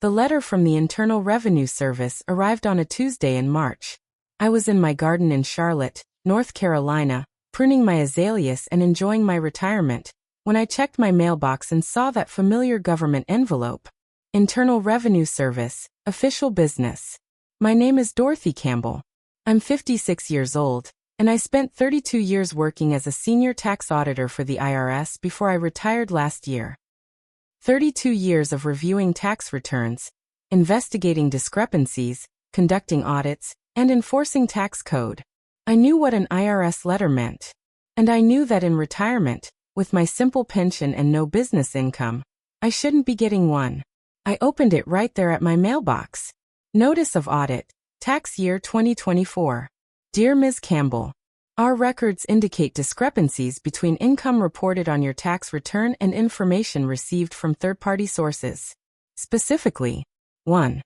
The letter from the Internal Revenue Service arrived on a Tuesday in March. I was in my garden in Charlotte, North Carolina, pruning my azaleas and enjoying my retirement, when I checked my mailbox and saw that familiar government envelope. Internal Revenue Service, official business. My name is Dorothy Campbell. I'm 56 years old, and I spent 32 years working as a senior tax auditor for the IRS before I retired last year. 32 years of reviewing tax returns, investigating discrepancies, conducting audits, and enforcing tax code. I knew what an IRS letter meant. And I knew that in retirement, with my simple pension and no business income, I shouldn't be getting one. I opened it right there at my mailbox. Notice of Audit, Tax Year 2024. Dear Ms. Campbell, our records indicate discrepancies between income reported on your tax return and information received from third-party sources. Specifically, 1.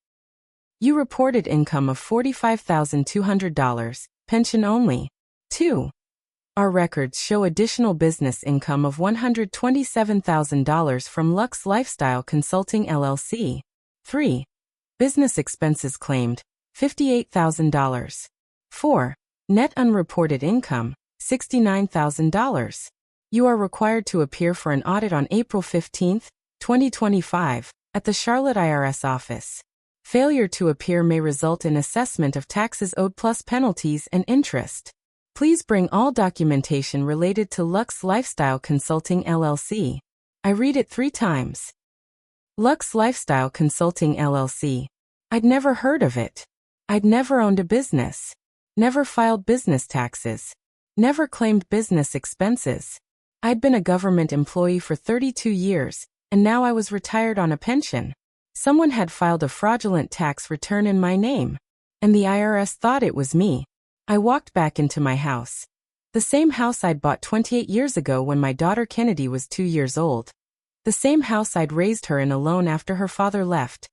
You reported income of $45,200, pension only. 2. Our records show additional business income of $127,000 from Lux Lifestyle Consulting LLC. 3. Business expenses claimed, $58,000. 4. Net unreported income, $69,000. You are required to appear for an audit on April 15, 2025, at the Charlotte IRS office. Failure to appear may result in assessment of taxes owed plus penalties and interest. Please bring all documentation related to Lux Lifestyle Consulting LLC. I read it 3 times. Lux Lifestyle Consulting LLC. I'd never heard of it. I'd never owned a business. Never filed business taxes. Never claimed business expenses. I'd been a government employee for 32 years, and now I was retired on a pension. Someone had filed a fraudulent tax return in my name, and the IRS thought it was me. I walked back into my house. The same house I'd bought 28 years ago when my daughter Kennedy was 2 years old. The same house I'd raised her in alone after her father left.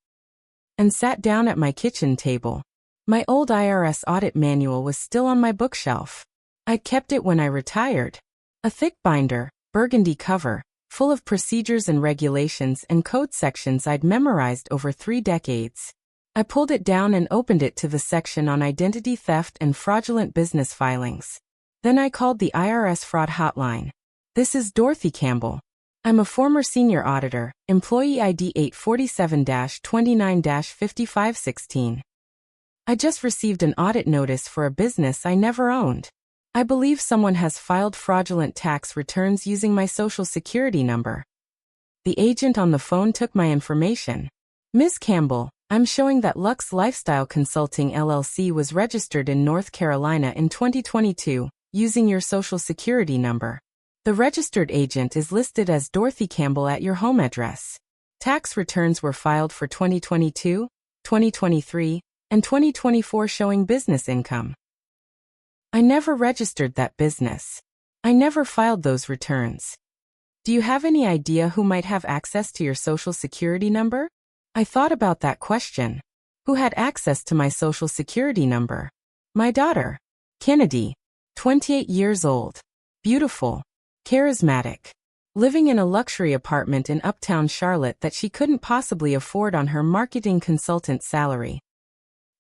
And sat down at my kitchen table. My old IRS audit manual was still on my bookshelf. I'd kept it when I retired. A thick binder, burgundy cover, full of procedures and regulations and code sections I'd memorized over 3 decades. I pulled it down and opened it to the section on identity theft and fraudulent business filings. Then I called the IRS fraud hotline. This is Dorothy Campbell. I'm a former senior auditor, employee ID 847-29-5516. I just received an audit notice for a business I never owned. I believe someone has filed fraudulent tax returns using my social security number. The agent on the phone took my information. Ms. Campbell, I'm showing that Lux Lifestyle Consulting LLC was registered in North Carolina in 2022, using your social security number. The registered agent is listed as Dorothy Campbell at your home address. Tax returns were filed for 2022, 2023, and 2024 showing business income. I never registered that business. I never filed those returns. Do you have any idea who might have access to your social security number? I thought about that question. Who had access to my social security number? My daughter, Kennedy, 28 years old, beautiful, charismatic, living in a luxury apartment in uptown Charlotte that she couldn't possibly afford on her marketing consultant salary.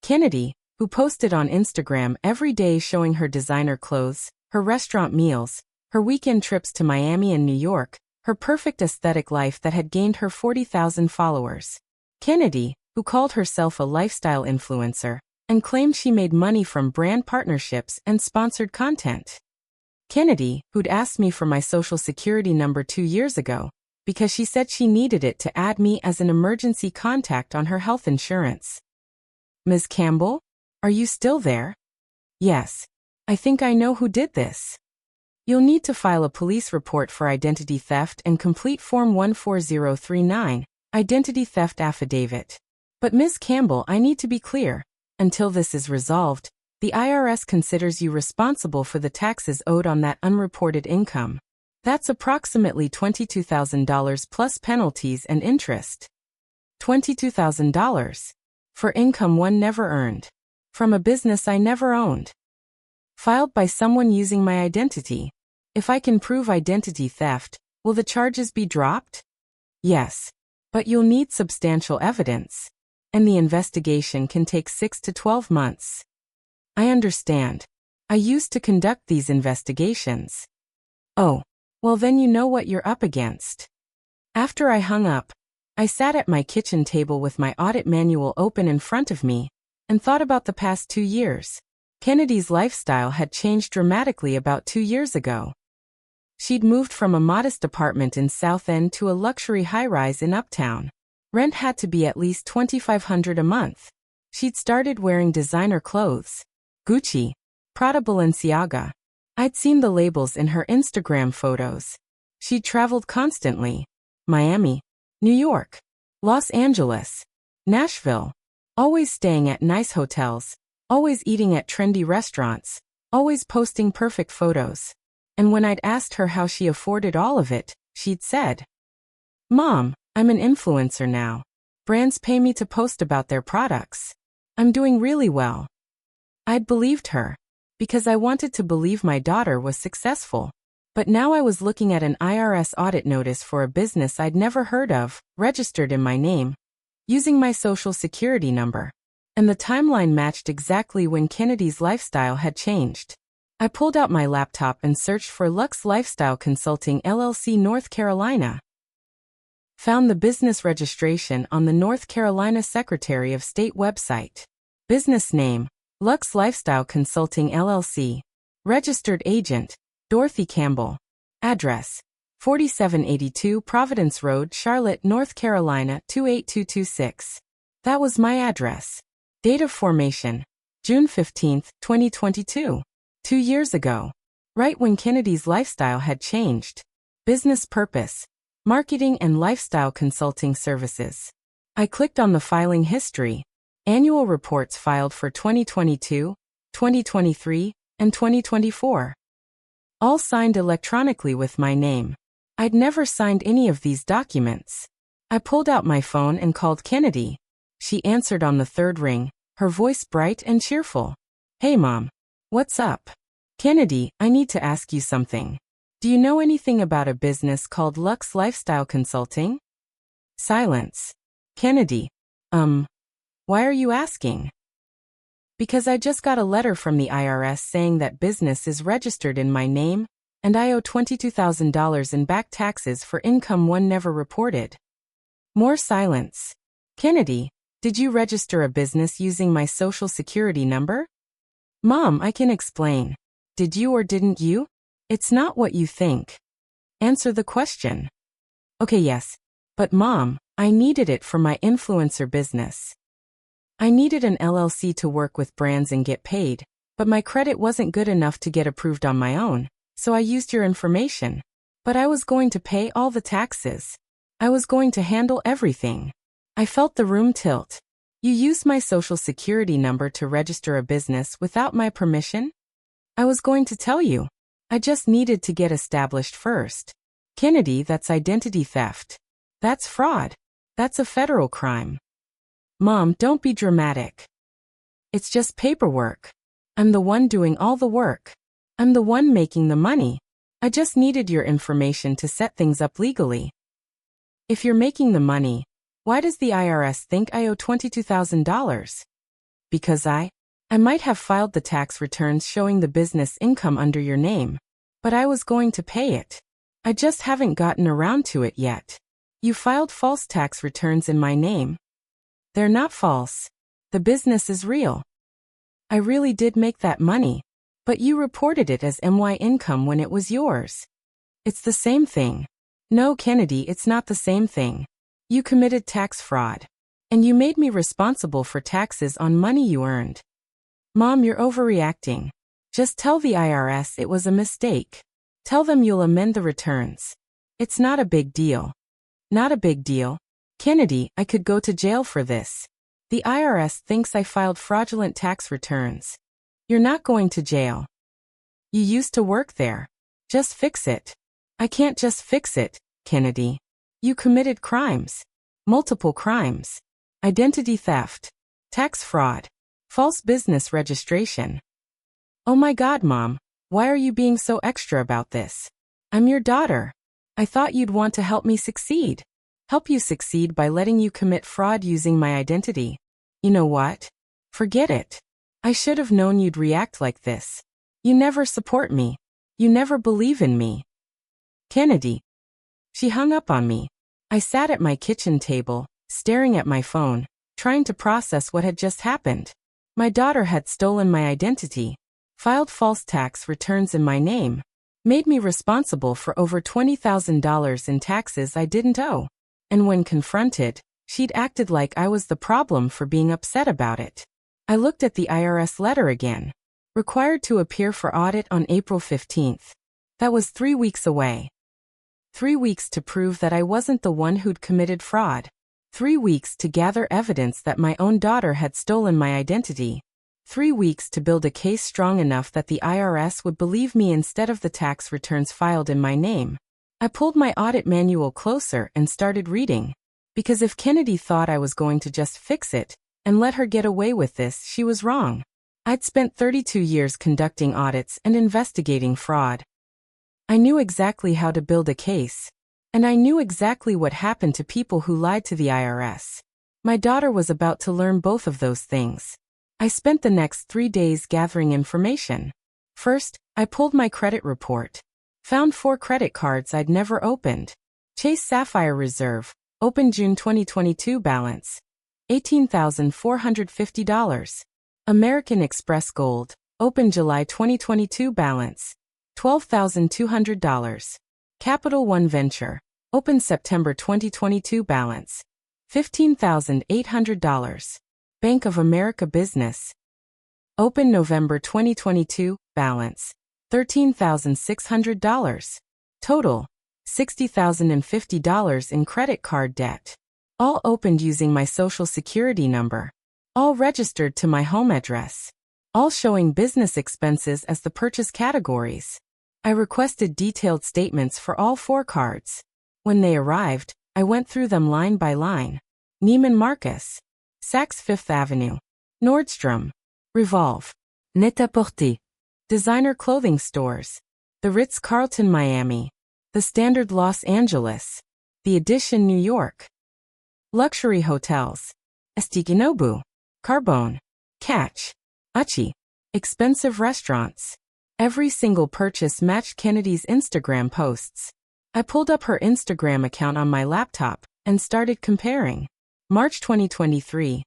Kennedy, who posted on Instagram every day showing her designer clothes, her restaurant meals, her weekend trips to Miami and New York, her perfect aesthetic life that had gained her 40,000 followers. Kennedy, who called herself a lifestyle influencer, and claimed she made money from brand partnerships and sponsored content. Kennedy, who'd asked me for my social security number 2 years ago, because she said she needed it to add me as an emergency contact on her health insurance. Ms. Campbell? Are you still there? Yes. I think I know who did this. You'll need to file a police report for identity theft and complete Form 14039, Identity Theft Affidavit. But Ms. Campbell, I need to be clear. Until this is resolved, the IRS considers you responsible for the taxes owed on that unreported income. That's approximately $22,000 plus penalties and interest. $22,000. For income one never earned. From a business I never owned. Filed by someone using my identity. If I can prove identity theft, will the charges be dropped? Yes. But you'll need substantial evidence. And the investigation can take 6 to 12 months. I understand. I used to conduct these investigations. Oh, well then you know what you're up against. After I hung up, I sat at my kitchen table with my audit manual open in front of me and thought about the past 2 years. Kennedy's lifestyle had changed dramatically about 2 years ago. She'd moved from a modest apartment in South End to a luxury high-rise in Uptown. Rent had to be at least $2,500 a month. She'd started wearing designer clothes. Gucci, Prada, Balenciaga. I'd seen the labels in her Instagram photos. She'd traveled constantly. Miami, New York, Los Angeles, Nashville. Always staying at nice hotels. Always eating at trendy restaurants. Always posting perfect photos. And when I'd asked her how she afforded all of it, she'd said, "Mom, I'm an influencer now. Brands pay me to post about their products. I'm doing really well." I'd believed her, because I wanted to believe my daughter was successful. But now I was looking at an IRS audit notice for a business I'd never heard of, registered in my name, using my social security number. And the timeline matched exactly when Kennedy's lifestyle had changed. I pulled out my laptop and searched for Lux Lifestyle Consulting LLC, North Carolina. Found the business registration on the North Carolina Secretary of State website. Business name, Lux Lifestyle Consulting LLC. Registered agent, Dorothy Campbell. Address, 4782 Providence Road, Charlotte, North Carolina, 28226. That was my address. Date of formation, June 15, 2022. 2 years ago. Right when Kennedy's lifestyle had changed. Business purpose, marketing and lifestyle consulting services. I clicked on the filing history. Annual reports filed for 2022, 2023, and 2024. All signed electronically with my name. I'd never signed any of these documents. I pulled out my phone and called Kennedy. She answered on the third ring, her voice bright and cheerful. "Hey Mom. What's up?" "Kennedy, I need to ask you something. Do you know anything about a business called Lux Lifestyle Consulting?" Silence. Kennedy. Why are you asking?" "Because I just got a letter from the IRS saying that business is registered in my name, and I owe $22,000 in back taxes for income one never reported." More silence. Kennedy, did you register a business using my social security number? "Mom, I can explain. Did you or didn't you? It's not what you think. Answer the question." "Okay, yes. But Mom, I needed it for my influencer business. I needed an LLC to work with brands and get paid, but my credit wasn't good enough to get approved on my own, so I used your information. But I was going to pay all the taxes. I was going to handle everything." I felt the room tilt. "You used my social security number to register a business without my permission?" "I was going to tell you. I just needed to get established first." "Kennedy, that's identity theft. That's fraud. That's a federal crime." "Mom, don't be dramatic. It's just paperwork. I'm the one doing all the work. I'm the one making the money. I just needed your information to set things up legally." "If you're making the money, why does the IRS think I owe $22,000? "Because I might have filed the tax returns showing the business income under your name, but I was going to pay it. I just haven't gotten around to it yet. You filed false tax returns in my name." "They're not false. The business is real. I really did make that money, but you reported it as MY income when it was yours. It's the same thing." "No, Kennedy, it's not the same thing. You committed tax fraud, and you made me responsible for taxes on money you earned." "Mom, you're overreacting. Just tell the IRS it was a mistake. Tell them you'll amend the returns. It's not a big deal." "Not a big deal. Kennedy, I could go to jail for this. The IRS thinks I filed fraudulent tax returns." "You're not going to jail. You used to work there. Just fix it." "I can't just fix it, Kennedy. You committed crimes. Multiple crimes. Identity theft. Tax fraud. False business registration." "Oh my God, Mom. Why are you being so extra about this? I'm your daughter. I thought you'd want to help me succeed." Help you succeed by letting you commit fraud using my identity. You know what? Forget it. I should have known you'd react like this. You never support me. You never believe in me. Kennedy. She hung up on me. I sat at my kitchen table, staring at my phone, trying to process what had just happened. My daughter had stolen my identity, filed false tax returns in my name, made me responsible for over $20,000 in taxes I didn't owe. And when confronted, she'd acted like I was the problem for being upset about it. I looked at the IRS letter again. Required to appear for audit on April 15th. That was 3 weeks away. 3 weeks to prove that I wasn't the one who'd committed fraud. 3 weeks to gather evidence that my own daughter had stolen my identity. 3 weeks to build a case strong enough that the IRS would believe me instead of the tax returns filed in my name. I pulled my audit manual closer and started reading. Because if Kennedy thought I was going to just fix it and let her get away with this, she was wrong. I'd spent 32 years conducting audits and investigating fraud. I knew exactly how to build a case. And I knew exactly what happened to people who lied to the IRS. My daughter was about to learn both of those things. I spent the next 3 days gathering information. First, I pulled my credit report. Found 4 credit cards I'd never opened. Chase Sapphire Reserve, open June 2022 balance, $18,450. American Express Gold, open July 2022 balance, $12,200. Capital One Venture, open September 2022 balance, $15,800. Bank of America Business, open November 2022 balance, $13,600. Total, $60,050 in credit card debt. All opened using my Social Security number. All registered to my home address. All showing business expenses as the purchase categories. I requested detailed statements for all 4 cards. When they arrived, I went through them line by line. Neiman Marcus, Saks Fifth Avenue, Nordstrom, Revolve, Net-a-Porter, designer clothing stores, the Ritz-Carlton Miami, the Standard Los Angeles, the Edition New York, luxury hotels, Estiginobu, Carbone, Catch, Uchi, expensive restaurants. Every single purchase matched Kennedy's Instagram posts. I pulled up her Instagram account on my laptop and started comparing. March 2023.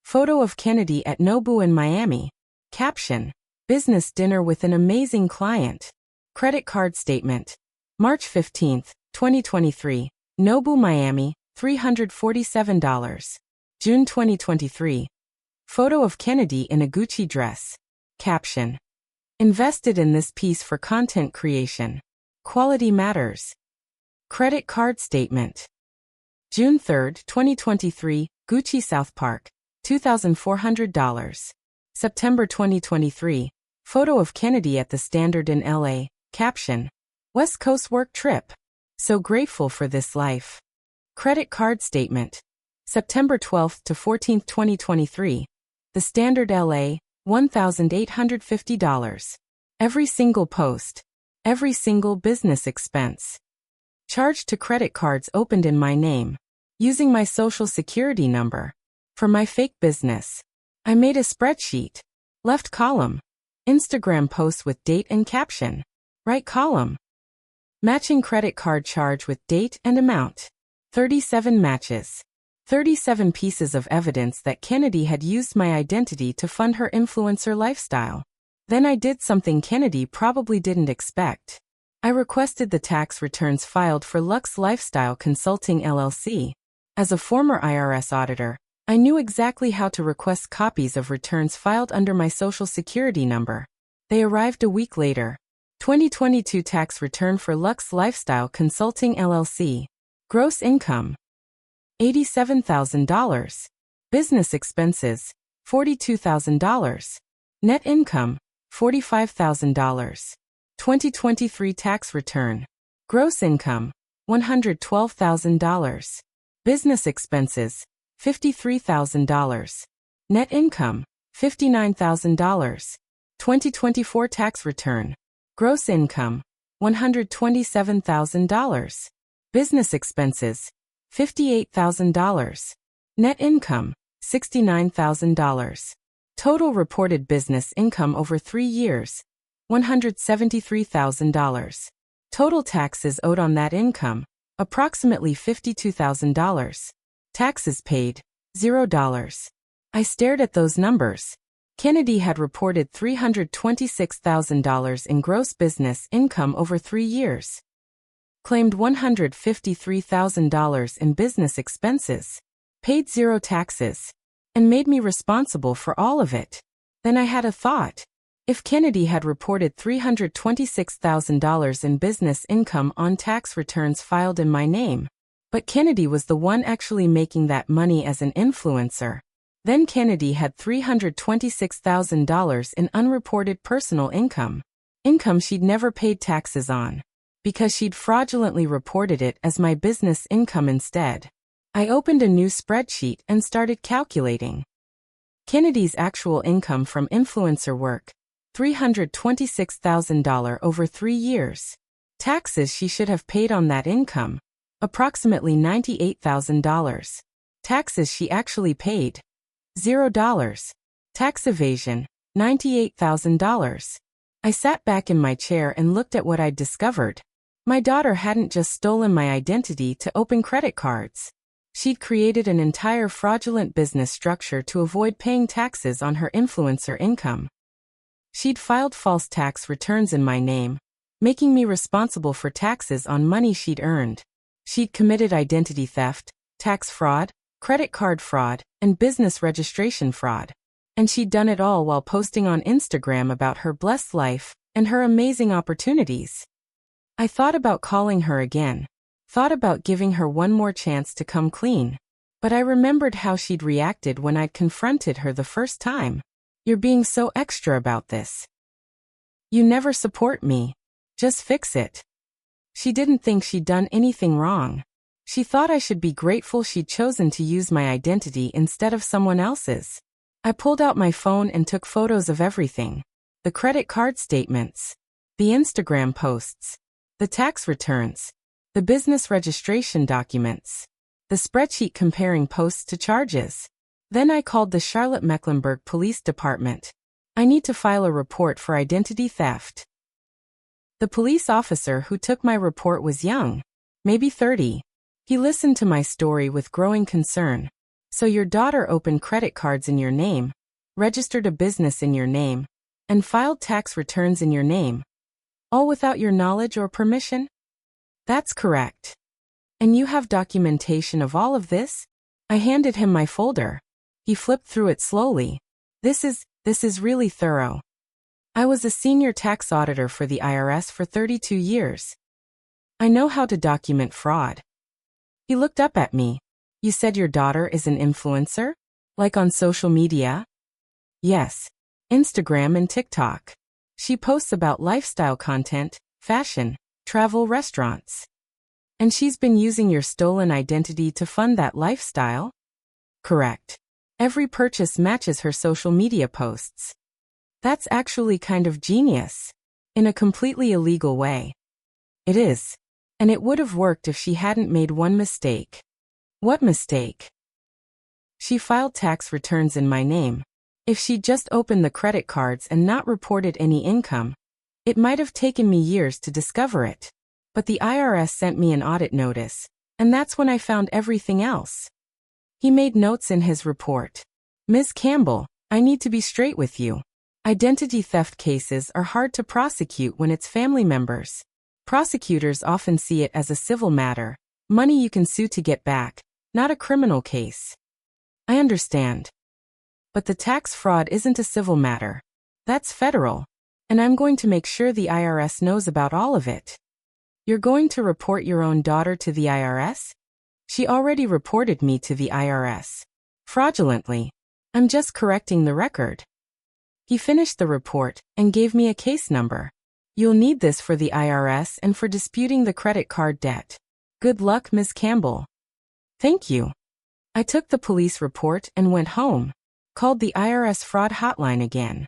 Photo of Kennedy at Nobu in Miami. Caption: business dinner with an amazing client. Credit card statement. March 15, 2023. Nobu Miami, $347. June 2023. Photo of Kennedy in a Gucci dress. Caption: invested in this piece for content creation. Quality matters. Credit card statement. June 3, 2023, Gucci South Park, $2,400. September 2023, photo of Kennedy at the Standard in LA. Caption: West Coast work trip. So grateful for this life. Credit card statement. September 12 to 14, 2023. The Standard LA, $1,850. Every single post. Every single business expense. Charged to credit cards opened in my name. Using my Social Security number. For my fake business. I made a spreadsheet. Left column. Instagram post with date and caption. Right column. Matching credit card charge with date and amount. 37 matches. 37 pieces of evidence that Kennedy had used my identity to fund her influencer lifestyle. Then I did something Kennedy probably didn't expect. I requested the tax returns filed for Lux Lifestyle Consulting LLC. As a former IRS auditor, I knew exactly how to request copies of returns filed under my Social Security number. They arrived a week later. 2022 tax return for Lux Lifestyle Consulting LLC. Gross income: $87,000. Business expenses: $42,000. Net income: $45,000. 2023 tax return. Gross income: $112,000. Business expenses: $53,000. Net income: $59,000. 2024 tax return. Gross income: $127,000. Business expenses: $58,000. Net income, $69,000. Total reported business income over 3 years, $173,000. Total taxes owed on that income, approximately $52,000. Taxes paid, $0. I stared at those numbers. Kennedy had reported $326,000 in gross business income over 3 years. Claimed $153,000 in business expenses. Paid 0 taxes. And made me responsible for all of it. Then I had a thought. If Kennedy had reported $326,000 in business income on tax returns filed in my name, but Kennedy was the one actually making that money as an influencer, then Kennedy had $326,000 in unreported personal income. Income she'd never paid taxes on, because she'd fraudulently reported it as my business income instead. I opened a new spreadsheet and started calculating. Kennedy's actual income from influencer work, $326,000 over 3 years. Taxes she should have paid on that income, approximately $98,000. Taxes she actually paid, $0. Tax evasion, $98,000. I sat back in my chair and looked at what I'd discovered. My daughter hadn't just stolen my identity to open credit cards. She'd created an entire fraudulent business structure to avoid paying taxes on her influencer income. She'd filed false tax returns in my name, making me responsible for taxes on money she'd earned. She'd committed identity theft, tax fraud, credit card fraud, and business registration fraud. And she'd done it all while posting on Instagram about her blessed life and her amazing opportunities. I thought about calling her again. Thought about giving her one more chance to come clean. But I remembered how she'd reacted when I'd confronted her the first time. You're being so extra about this. You never support me. Just fix it. She didn't think she'd done anything wrong. She thought I should be grateful she'd chosen to use my identity instead of someone else's. I pulled out my phone and took photos of everything. The credit card statements. The Instagram posts. The tax returns. The business registration documents. The spreadsheet comparing posts to charges. Then I called the Charlotte-Mecklenburg Police Department. I need to file a report for identity theft. The police officer who took my report was young, maybe 30. He listened to my story with growing concern. So your daughter opened credit cards in your name, registered a business in your name, and filed tax returns in your name. All without your knowledge or permission? That's correct. And you have documentation of all of this? I handed him my folder. He flipped through it slowly. This is really thorough. I was a senior tax auditor for the IRS for 32 years. I know how to document fraud. He looked up at me. You said your daughter is an influencer? Like on social media? Yes. Instagram and TikTok. She posts about lifestyle content, fashion, travel, restaurants. And she's been using your stolen identity to fund that lifestyle? Correct. Every purchase matches her social media posts. That's actually kind of genius. In a completely illegal way. It is. And it would have worked if she hadn't made one mistake. What mistake? She filed tax returns in my name. If she'd just opened the credit cards and not reported any income, it might have taken me years to discover it. But the IRS sent me an audit notice, and that's when I found everything else. He made notes in his report. Ms. Campbell, I need to be straight with you. Identity theft cases are hard to prosecute when it's family members. Prosecutors often see it as a civil matter, money you can sue to get back, not a criminal case. I understand. But the tax fraud isn't a civil matter. That's federal. And I'm going to make sure the IRS knows about all of it. You're going to report your own daughter to the IRS? She already reported me to the IRS. Fraudulently. I'm just correcting the record. He finished the report and gave me a case number. You'll need this for the IRS and for disputing the credit card debt. Good luck, Ms. Campbell. Thank you. I took the police report and went home. Called the IRS fraud hotline again.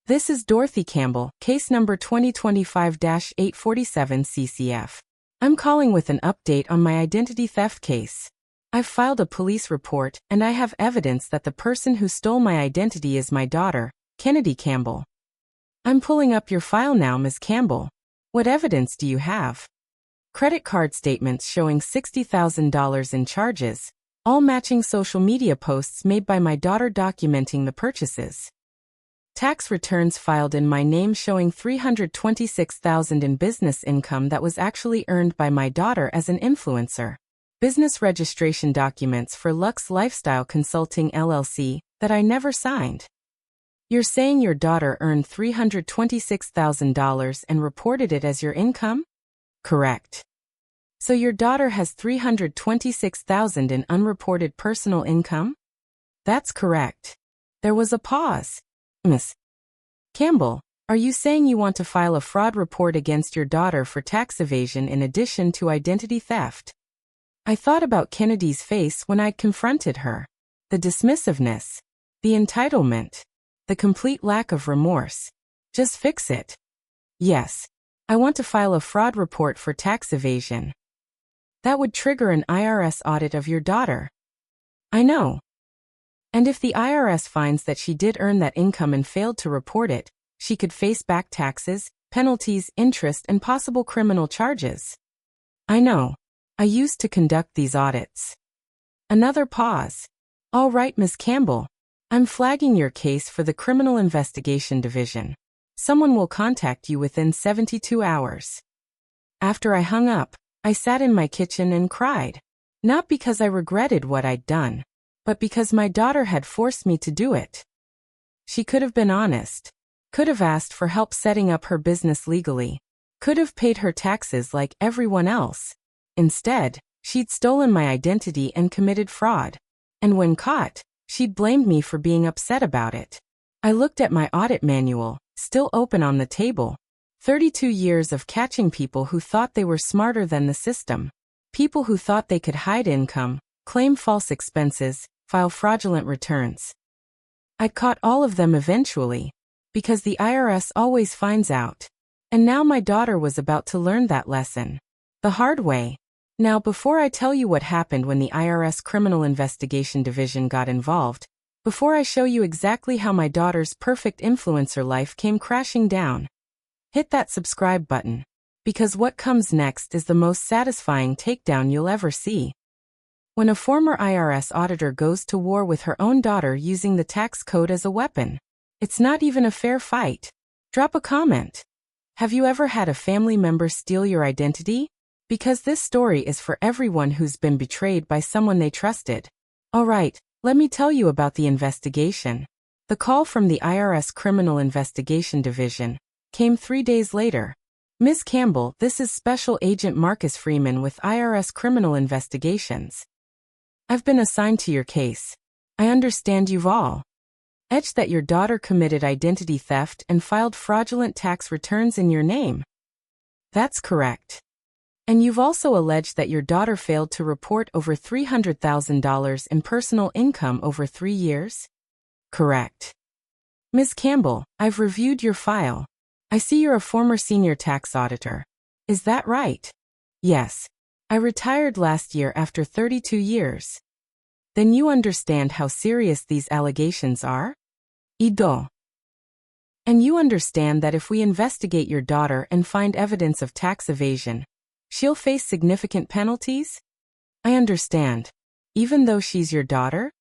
This is Dorothy Campbell, case number 2025-847 CCF. I'm calling with an update on my identity theft case. I've filed a police report, and I have evidence that the person who stole my identity is my daughter, Kennedy Campbell. I'm pulling up your file now, Ms. Campbell. What evidence do you have? Credit card statements showing $60,000 in charges, all matching social media posts made by my daughter documenting the purchases. Tax returns filed in my name showing $326,000 in business income that was actually earned by my daughter as an influencer. Business registration documents for Lux Lifestyle Consulting LLC that I never signed. You're saying your daughter earned $326,000 and reported it as your income? Correct. So your daughter has $326,000 in unreported personal income? That's correct. There was a pause. Ms. Campbell, are you saying you want to file a fraud report against your daughter for tax evasion in addition to identity theft? I thought about Kennedy's face when I'd confronted her. The dismissiveness. The entitlement. The complete lack of remorse. Just fix it. Yes. I want to file a fraud report for tax evasion. That would trigger an IRS audit of your daughter. I know. And if the IRS finds that she did earn that income and failed to report it, she could face back taxes, penalties, interest, and possible criminal charges. I know. I used to conduct these audits. Another pause. All right, Ms. Campbell. I'm flagging your case for the Criminal Investigation Division. Someone will contact you within 72 hours. After I hung up, I sat in my kitchen and cried. Not because I regretted what I'd done, but because my daughter had forced me to do it. She could have been honest, could have asked for help setting up her business legally, could have paid her taxes like everyone else. Instead, she'd stolen my identity and committed fraud. And when caught, she'd blamed me for being upset about it. I looked at my audit manual, still open on the table. 32 years of catching people who thought they were smarter than the system. People who thought they could hide income, claim false expenses, file fraudulent returns. I'd caught all of them eventually, because the IRS always finds out. And now my daughter was about to learn that lesson. The hard way. Now, before I tell you what happened when the IRS Criminal Investigation Division got involved, before I show you exactly how my daughter's perfect influencer life came crashing down, hit that subscribe button, because what comes next is the most satisfying takedown you'll ever see. When a former IRS auditor goes to war with her own daughter using the tax code as a weapon, it's not even a fair fight. Drop a comment. Have you ever had a family member steal your identity? Because this story is for everyone who's been betrayed by someone they trusted. Alright, let me tell you about the investigation. The call from the IRS Criminal Investigation Division came 3 days later. Ms. Campbell, this is Special Agent Marcus Freeman with IRS Criminal Investigations. I've been assigned to your case. I understand you've all edged that your daughter committed identity theft and filed fraudulent tax returns in your name. That's correct. And you've also alleged that your daughter failed to report over $300,000 in personal income over 3 years? Correct. Ms. Campbell, I've reviewed your file. I see you're a former senior tax auditor. Is that right? Yes. I retired last year after 32 years. Then you understand how serious these allegations are? Ido. And you understand that if we investigate your daughter and find evidence of tax evasion, she'll face significant penalties? I understand. Even though she's your daughter?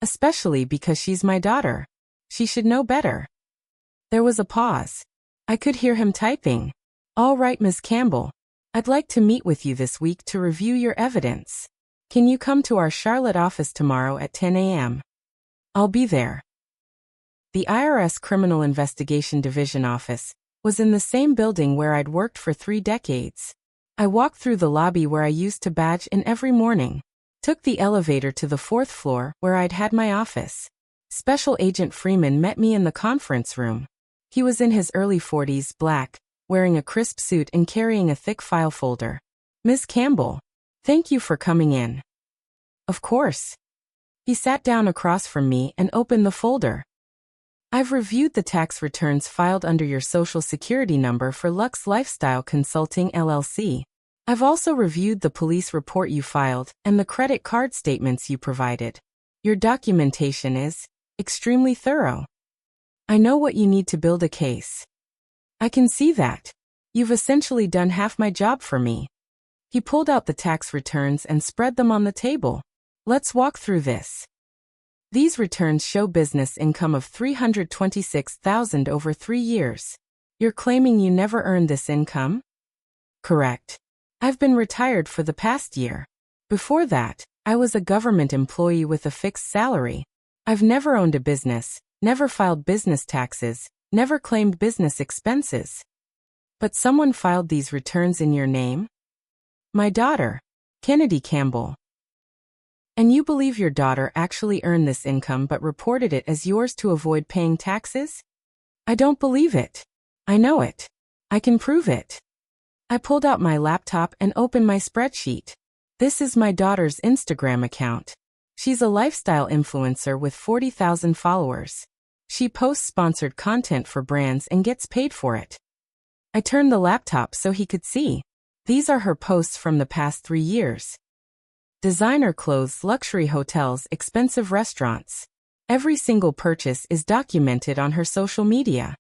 Especially because she's my daughter. She should know better. There was a pause. I could hear him typing. All right, Ms. Campbell. I'd like to meet with you this week to review your evidence. Can you come to our Charlotte office tomorrow at 10 a.m.? I'll be there. The IRS Criminal Investigation Division office was in the same building where I'd worked for 3 decades. I walked through the lobby where I used to badge in every morning, took the elevator to the 4th floor where I'd had my office. Special Agent Freeman met me in the conference room. He was in his early 40s, black, wearing a crisp suit and carrying a thick file folder. Ms. Campbell, thank you for coming in. Of course. He sat down across from me and opened the folder. I've reviewed the tax returns filed under your Social Security number for Lux Lifestyle Consulting LLC. I've also reviewed the police report you filed and the credit card statements you provided. Your documentation is extremely thorough. I know what you need to build a case. I can see that. You've essentially done half my job for me. He pulled out the tax returns and spread them on the table. Let's walk through this. These returns show business income of $326,000 over 3 years. You're claiming you never earned this income? Correct. I've been retired for the past year. Before that, I was a government employee with a fixed salary. I've never owned a business, never filed business taxes, never claimed business expenses. But someone filed these returns in your name? My daughter, Kennedy Campbell. And you believe your daughter actually earned this income but reported it as yours to avoid paying taxes? I don't believe it. I know it. I can prove it. I pulled out my laptop and opened my spreadsheet. This is my daughter's Instagram account. She's a lifestyle influencer with 40,000 followers. She posts sponsored content for brands and gets paid for it. I turned the laptop so he could see. These are her posts from the past 3 years. Designer clothes, luxury hotels, expensive restaurants. Every single purchase is documented on her social media.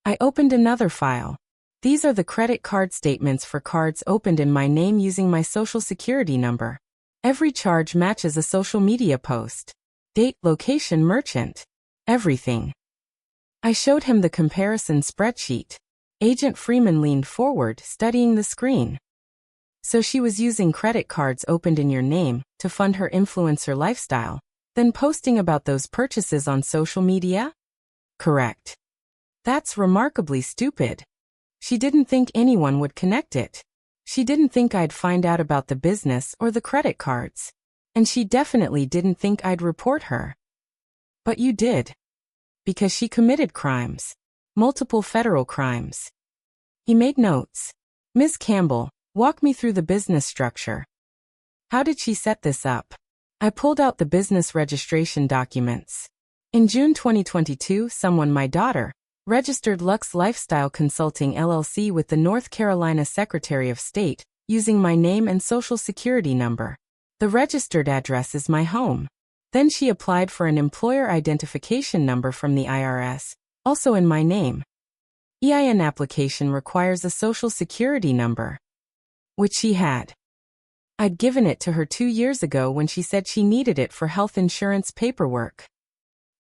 I opened another file. These are the credit card statements for cards opened in my name using my social security number. Every charge matches a social media post. Date, location, merchant. Everything. I showed him the comparison spreadsheet. Agent Freeman leaned forward, studying the screen. So she was using credit cards opened in your name to fund her influencer lifestyle, then posting about those purchases on social media? Correct. That's remarkably stupid. She didn't think anyone would connect it. She didn't think I'd find out about the business or the credit cards. And she definitely didn't think I'd report her. But you did. Because she committed crimes. Multiple federal crimes. He made notes. Ms. Campbell, walk me through the business structure. How did she set this up? I pulled out the business registration documents. In June 2022, someone, my daughter, registered Lux Lifestyle Consulting LLC with the North Carolina Secretary of State, using my name and social security number. The registered address is my home. Then she applied for an employer identification number from the IRS, also in my name. EIN application requires a social security number, which she had. I'd given it to her 2 years ago when she said she needed it for health insurance paperwork.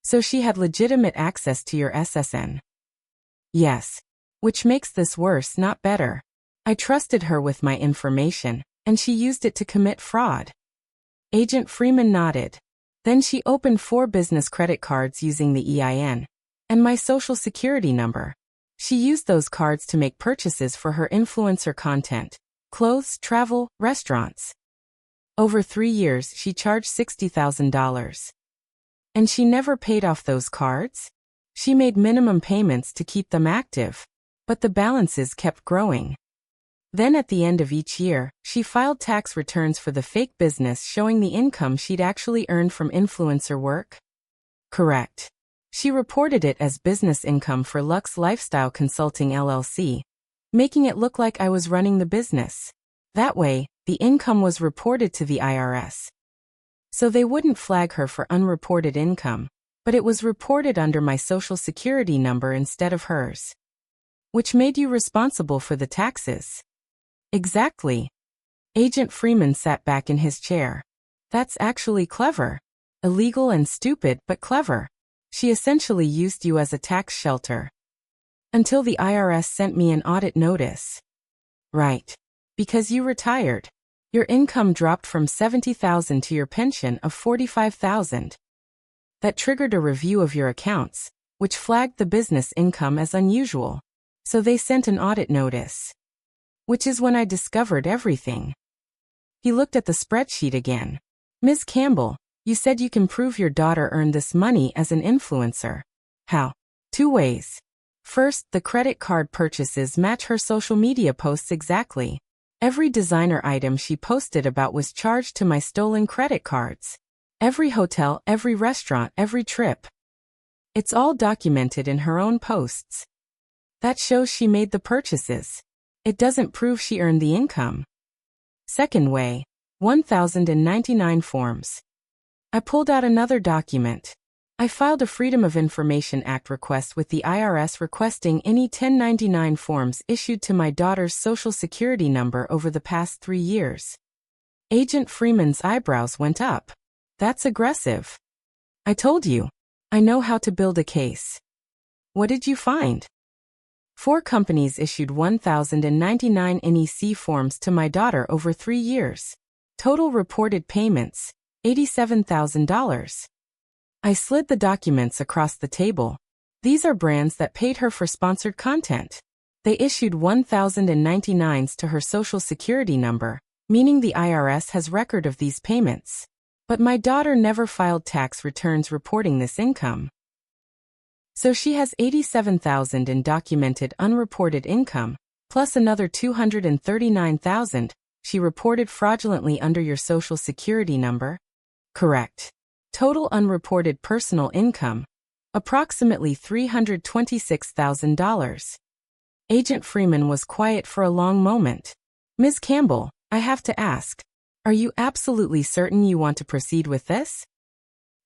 So she had legitimate access to your SSN. Yes. Which makes this worse, not better. I trusted her with my information, and she used it to commit fraud. Agent Freeman nodded. Then she opened 4 business credit cards using the EIN and my social security number. She used those cards to make purchases for her influencer content, clothes, travel, restaurants. Over 3 years, she charged $60,000. And she never paid off those cards? She made minimum payments to keep them active, but the balances kept growing. Then at the end of each year, she filed tax returns for the fake business showing the income she'd actually earned from influencer work? Correct. She reported it as business income for Lux Lifestyle Consulting LLC, making it look like I was running the business. That way, the income was reported to the IRS. So they wouldn't flag her for unreported income, but it was reported under my social security number instead of hers. Which made you responsible for the taxes. Exactly. Agent Freeman sat back in his chair. That's actually clever. Illegal and stupid, but clever. She essentially used you as a tax shelter. Until the IRS sent me an audit notice. Right. Because you retired. Your income dropped from $70,000 to your pension of $45,000. That triggered a review of your accounts, which flagged the business income as unusual. So they sent an audit notice. Which is when I discovered everything. He looked at the spreadsheet again. Ms. Campbell, you said you can prove your daughter earned this money as an influencer. How? 2 ways. First, the credit card purchases match her social media posts exactly. Every designer item she posted about was charged to my stolen credit cards. Every hotel, every restaurant, every trip. It's all documented in her own posts. That shows she made the purchases. It doesn't prove she earned the income. Second way, 1099 forms. I pulled out another document. I filed a Freedom of Information Act request with the IRS requesting any 1099 forms issued to my daughter's Social Security number over the past 3 years. Agent Freeman's eyebrows went up. That's aggressive. I told you. I know how to build a case. What did you find? 4 companies issued 1,099 NEC forms to my daughter over 3 years. Total reported payments, $87,000. I slid the documents across the table. These are brands that paid her for sponsored content. They issued 1,099s to her Social Security number, meaning the IRS has record of these payments. But my daughter never filed tax returns reporting this income. So she has $87,000 in documented unreported income, plus another $239,000 she reported fraudulently under your Social Security number? Correct. Total unreported personal income, approximately $326,000. Agent Freeman was quiet for a long moment. Ms. Campbell, I have to ask, are you absolutely certain you want to proceed with this?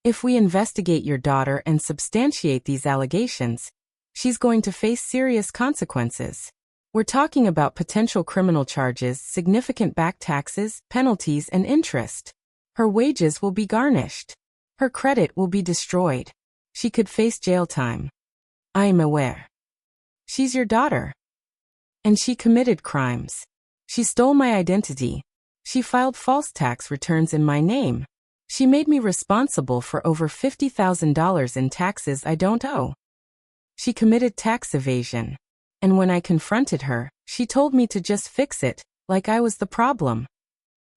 If we investigate your daughter and substantiate these allegations, she's going to face serious consequences. We're talking about potential criminal charges, significant back taxes, penalties, and interest. Her wages will be garnished. Her credit will be destroyed. She could face jail time. I am aware. She's your daughter. And she committed crimes. She stole my identity. She filed false tax returns in my name. She made me responsible for over $50,000 in taxes I don't owe. She committed tax evasion. And when I confronted her, she told me to just fix it, like I was the problem.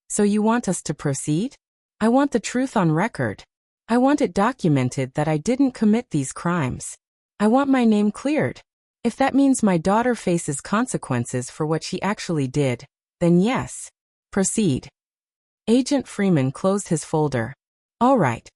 So you want us to proceed? I want the truth on record. I want it documented that I didn't commit these crimes. I want my name cleared. If that means my daughter faces consequences for what she actually did, then yes. Proceed. Agent Freeman closed his folder. All right.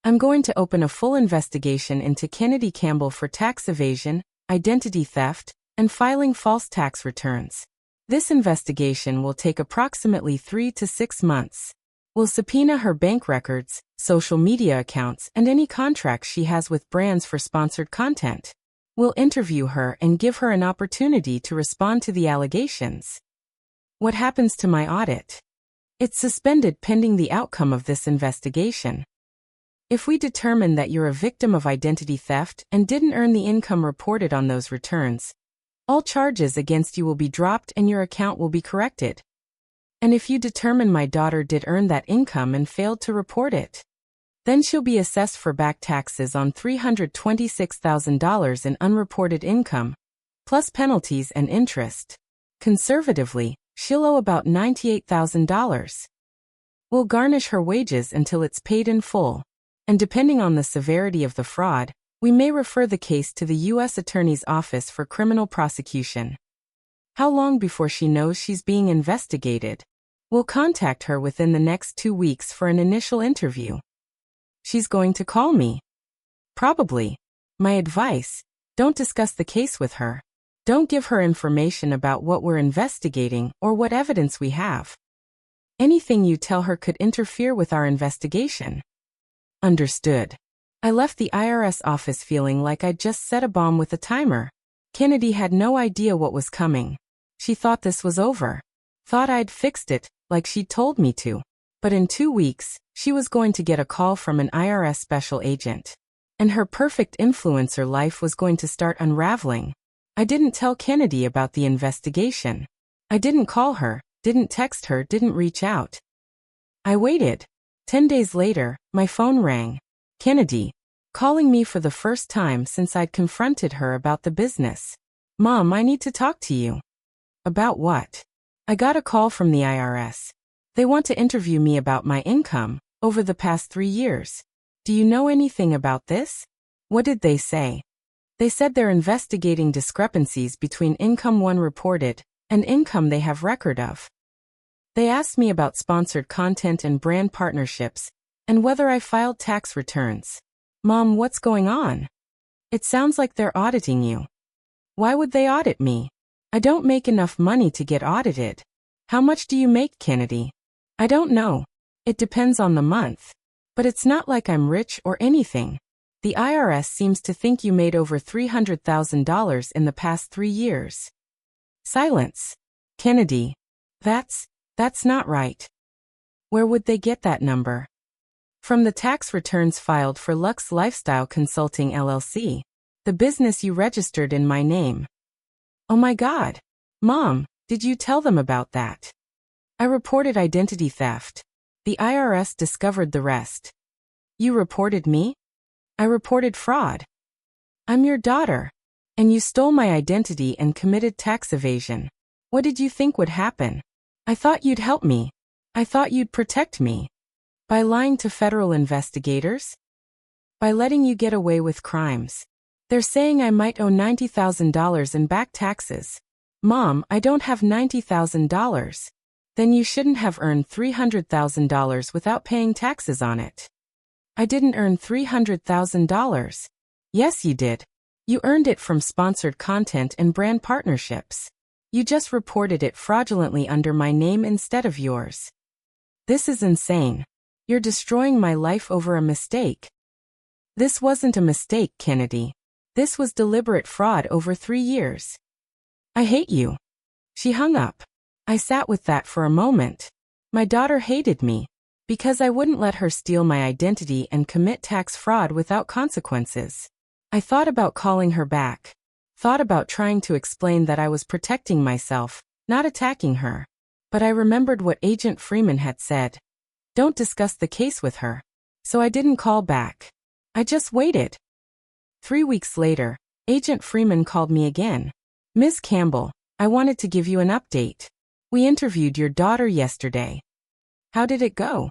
I'm going to open a full investigation into Kennedy Campbell for tax evasion, identity theft, and filing false tax returns. This investigation will take approximately 3 to 6 months. We'll subpoena her bank records, social media accounts, and any contracts she has with brands for sponsored content. We'll interview her and give her an opportunity to respond to the allegations. What happens to my audit? It's suspended pending the outcome of this investigation. If we determine that you're a victim of identity theft and didn't earn the income reported on those returns, all charges against you will be dropped and your account will be corrected. And if you determine my daughter did earn that income and failed to report it, then she'll be assessed for back taxes on $326,000 in unreported income, plus penalties and interest. Conservatively, she'll owe about $98,000. We'll garnish her wages until it's paid in full, and depending on the severity of the fraud, we may refer the case to the U.S. Attorney's Office for criminal prosecution. How long before she knows she's being investigated? We'll contact her within the next 2 weeks for an initial interview. She's going to call me. Probably. My advice: don't discuss the case with her. Don't give her information about what we're investigating or what evidence we have. Anything you tell her could interfere with our investigation. Understood. I left the IRS office feeling like I'd just set a bomb with a timer. Kennedy had no idea what was coming. She thought this was over. Thought I'd fixed it, like she'd told me to. But in 2 weeks, she was going to get a call from an IRS special agent. And her perfect influencer life was going to start unraveling. I didn't tell Kennedy about the investigation. I didn't call her, didn't text her, didn't reach out. I waited. 10 days later, my phone rang. Kennedy, calling me for the first time since I'd confronted her about the business. Mom, I need to talk to you. About what? I got a call from the IRS. They want to interview me about my income over the past 3 years. Do you know anything about this? What did they say? They said they're investigating discrepancies between income one reported and income they have record of. They asked me about sponsored content and brand partnerships, and whether I filed tax returns. Mom, what's going on? It sounds like they're auditing you. Why would they audit me? I don't make enough money to get audited. How much do you make, Kennedy? I don't know. It depends on the month. But it's not like I'm rich or anything. The IRS seems to think you made over $300,000 in the past 3 years. Silence. Kennedy. That's not right. Where would they get that number? From the tax returns filed for Lux Lifestyle Consulting LLC, the business you registered in my name. Oh my God. Mom, did you tell them about that? I reported identity theft. The IRS discovered the rest. You reported me? I reported fraud. I'm your daughter. And you stole my identity and committed tax evasion. What did you think would happen? I thought you'd help me. I thought you'd protect me. By lying to federal investigators? By letting you get away with crimes. They're saying I might owe $90,000 in back taxes. Mom, I don't have $90,000. Then you shouldn't have earned $300,000 without paying taxes on it. I didn't earn $300,000. Yes, you did. You earned it from sponsored content and brand partnerships. You just reported it fraudulently under my name instead of yours. This is insane. You're destroying my life over a mistake. This wasn't a mistake, Kennedy. This was deliberate fraud over 3 years. I hate you. She hung up. I sat with that for a moment. My daughter hated me because I wouldn't let her steal my identity and commit tax fraud without consequences. I thought about calling her back. Thought about trying to explain that I was protecting myself, not attacking her. But I remembered what Agent Freeman had said. Don't discuss the case with her. So I didn't call back. I just waited. 3 weeks later, Agent Freeman called me again. Ms. Campbell, I wanted to give you an update. We interviewed your daughter yesterday. How did it go?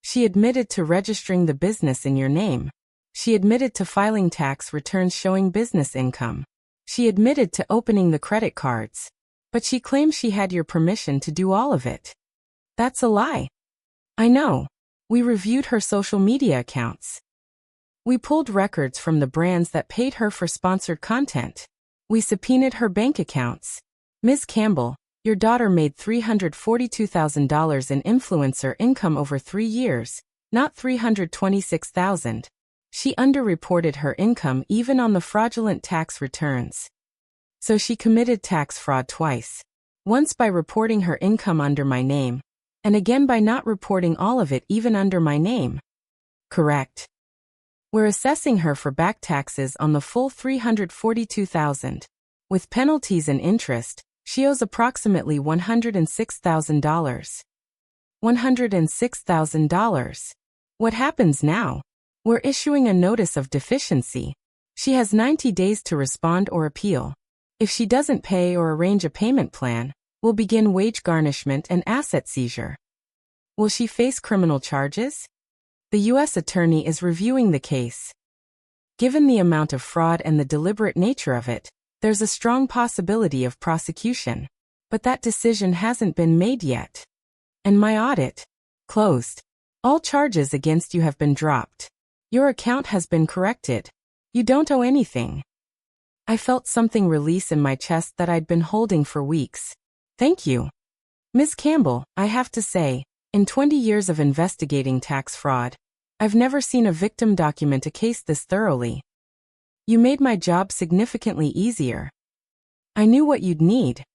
She admitted to registering the business in your name. She admitted to filing tax returns showing business income. She admitted to opening the credit cards. But she claims she had your permission to do all of it. That's a lie. I know. We reviewed her social media accounts. We pulled records from the brands that paid her for sponsored content. We subpoenaed her bank accounts. Ms. Campbell, your daughter made $342,000 in influencer income over 3 years, not $326,000. She underreported her income even on the fraudulent tax returns. So she committed tax fraud twice. Once by reporting her income under my name, and again by not reporting all of it even under my name. Correct. We're assessing her for back taxes on the full $342,000. With penalties and interest, she owes approximately $106,000. $106,000. What happens now? We're issuing a notice of deficiency. She has 90 days to respond or appeal. If she doesn't pay or arrange a payment plan, we'll begin wage garnishment and asset seizure. Will she face criminal charges? The U.S. Attorney is reviewing the case. Given the amount of fraud and the deliberate nature of it, there's a strong possibility of prosecution. But that decision hasn't been made yet. And my audit? Closed. All charges against you have been dropped. Your account has been corrected. You don't owe anything. I felt something release in my chest that I'd been holding for weeks. Thank you. Ms. Campbell, I have to say, in 20 years of investigating tax fraud, I've never seen a victim document a case this thoroughly. You made my job significantly easier. I knew what you'd need.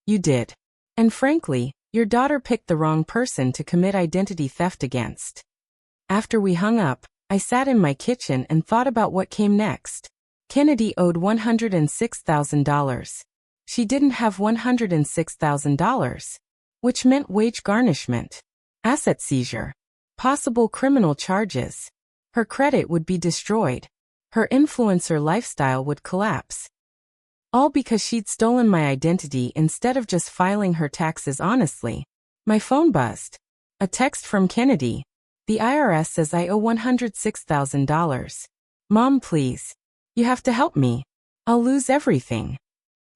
You did. And frankly, your daughter picked the wrong person to commit identity theft against. After we hung up, I sat in my kitchen and thought about what came next. Kennedy owed $106,000. She didn't have $106,000, which meant wage garnishment, asset seizure, possible criminal charges. Her credit would be destroyed. Her influencer lifestyle would collapse. All because she'd stolen my identity instead of just filing her taxes honestly. My phone buzzed. A text from Kennedy. The IRS says I owe $106,000. Mom, please. You have to help me. I'll lose everything.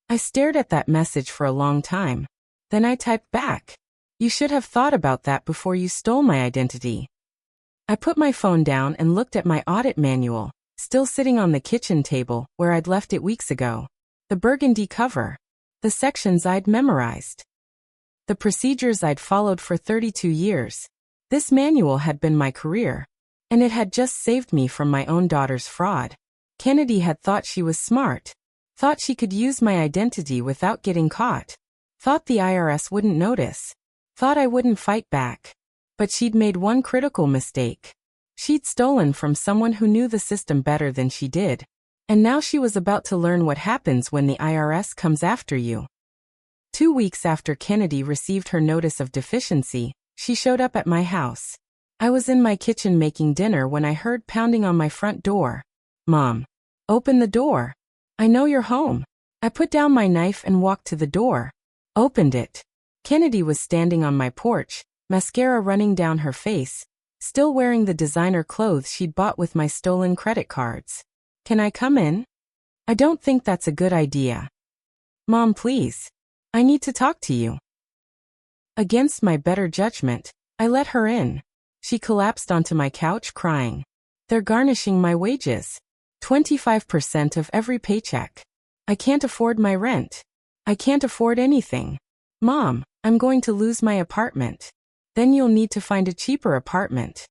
I stared at that message for a long time. Then I typed back. You should have thought about that before you stole my identity. I put my phone down and looked at my audit manual, still sitting on the kitchen table where I'd left it weeks ago. The burgundy cover. The sections I'd memorized. The procedures I'd followed for 32 years. This manual had been my career. And it had just saved me from my own daughter's fraud. Kennedy had thought she was smart. Thought she could use my identity without getting caught. Thought the IRS wouldn't notice. Thought I wouldn't fight back. But she'd made one critical mistake. She'd stolen from someone who knew the system better than she did. And now she was about to learn what happens when the IRS comes after you. 2 weeks after Kennedy received her notice of deficiency, she showed up at my house. I was in my kitchen making dinner when I heard pounding on my front door. Mom. Open the door. I know you're home. I put down my knife and walked to the door. Opened it. Kennedy was standing on my porch, mascara running down her face, still wearing the designer clothes she'd bought with my stolen credit cards. Can I come in? I don't think that's a good idea. Mom, please. I need to talk to you. Against my better judgment, I let her in. She collapsed onto my couch crying. They're garnishing my wages. 25% of every paycheck. I can't afford my rent. I can't afford anything. Mom, I'm going to lose my apartment. Then you'll need to find a cheaper apartment.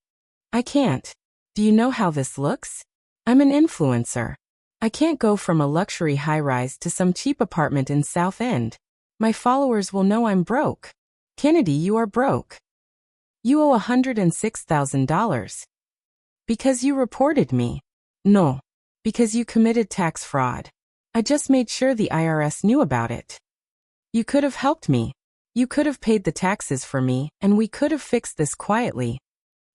I can't. Do you know how this looks? I'm an influencer. I can't go from a luxury high-rise to some cheap apartment in South End. My followers will know I'm broke. Kennedy, you are broke. You owe $106,000. Because you reported me. No. Because you committed tax fraud. I just made sure the IRS knew about it. You could have helped me. You could have paid the taxes for me, and we could have fixed this quietly.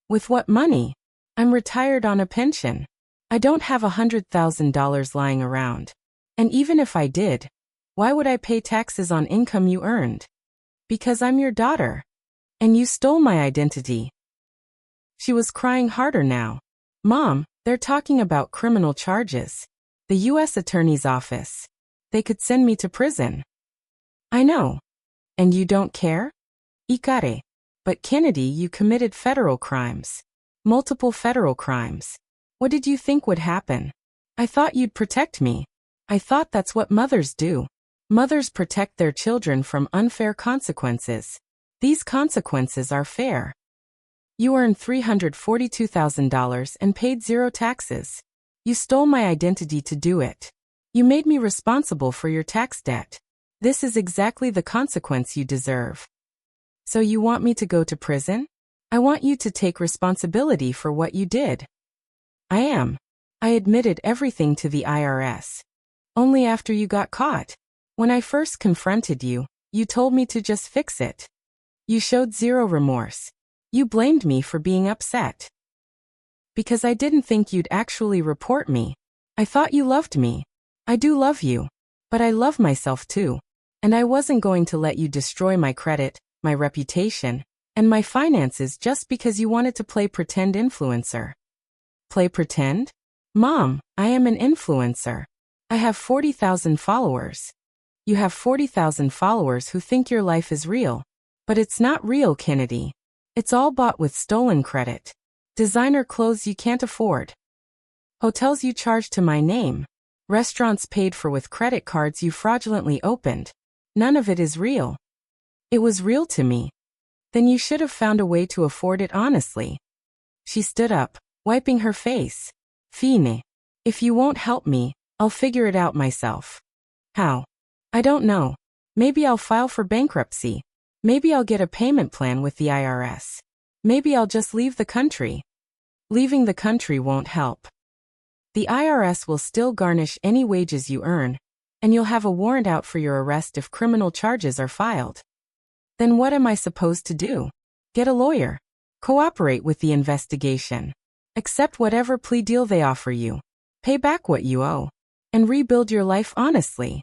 With what money? I'm retired on a pension. I don't have $100,000 lying around. And even if I did, why would I pay taxes on income you earned? Because I'm your daughter. And you stole my identity. She was crying harder now. Mom, they're talking about criminal charges. The U.S. Attorney's Office. They could send me to prison. I know. And you don't care? Ikare. But Kennedy, you committed federal crimes. Multiple federal crimes. What did you think would happen? I thought you'd protect me. I thought that's what mothers do. Mothers protect their children from unfair consequences. These consequences are fair. You earned $342,000 and paid zero taxes. You stole my identity to do it. You made me responsible for your tax debt. This is exactly the consequence you deserve. So you want me to go to prison? I want you to take responsibility for what you did. I am. I admitted everything to the IRS. Only after you got caught. When I first confronted you, you told me to just fix it. You showed zero remorse. You blamed me for being upset. Because I didn't think you'd actually report me. I thought you loved me. I do love you. But I love myself too. And I wasn't going to let you destroy my credit, my reputation, and my finances just because you wanted to play pretend influencer. Play pretend? Mom, I am an influencer. I have 40,000 followers. You have 40,000 followers who think your life is real. But it's not real, Kennedy. It's all bought with stolen credit. Designer clothes you can't afford. Hotels you charge to my name. Restaurants paid for with credit cards you fraudulently opened. None of it is real. It was real to me. Then you should have found a way to afford it honestly. She stood up, wiping her face. Fine. If you won't help me, I'll figure it out myself. How? I don't know. Maybe I'll file for bankruptcy. Maybe I'll get a payment plan with the IRS. Maybe I'll just leave the country. Leaving the country won't help. The IRS will still garnish any wages you earn, and you'll have a warrant out for your arrest if criminal charges are filed. Then what am I supposed to do? Get a lawyer. Cooperate with the investigation. Accept whatever plea deal they offer you. Pay back what you owe. And rebuild your life honestly.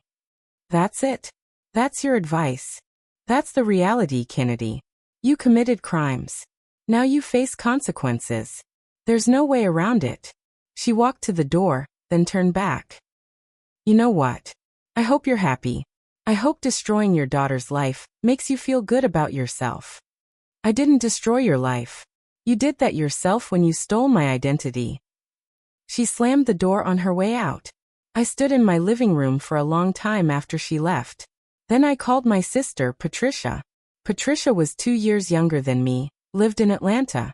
That's it. That's your advice. That's the reality, Kennedy. You committed crimes. Now you face consequences. There's no way around it. She walked to the door, then turned back. You know what? I hope you're happy. I hope destroying your daughter's life makes you feel good about yourself. I didn't destroy your life. You did that yourself when you stole my identity. She slammed the door on her way out. I stood in my living room for a long time after she left. Then I called my sister, Patricia. Patricia was 2 years younger than me, lived in Atlanta,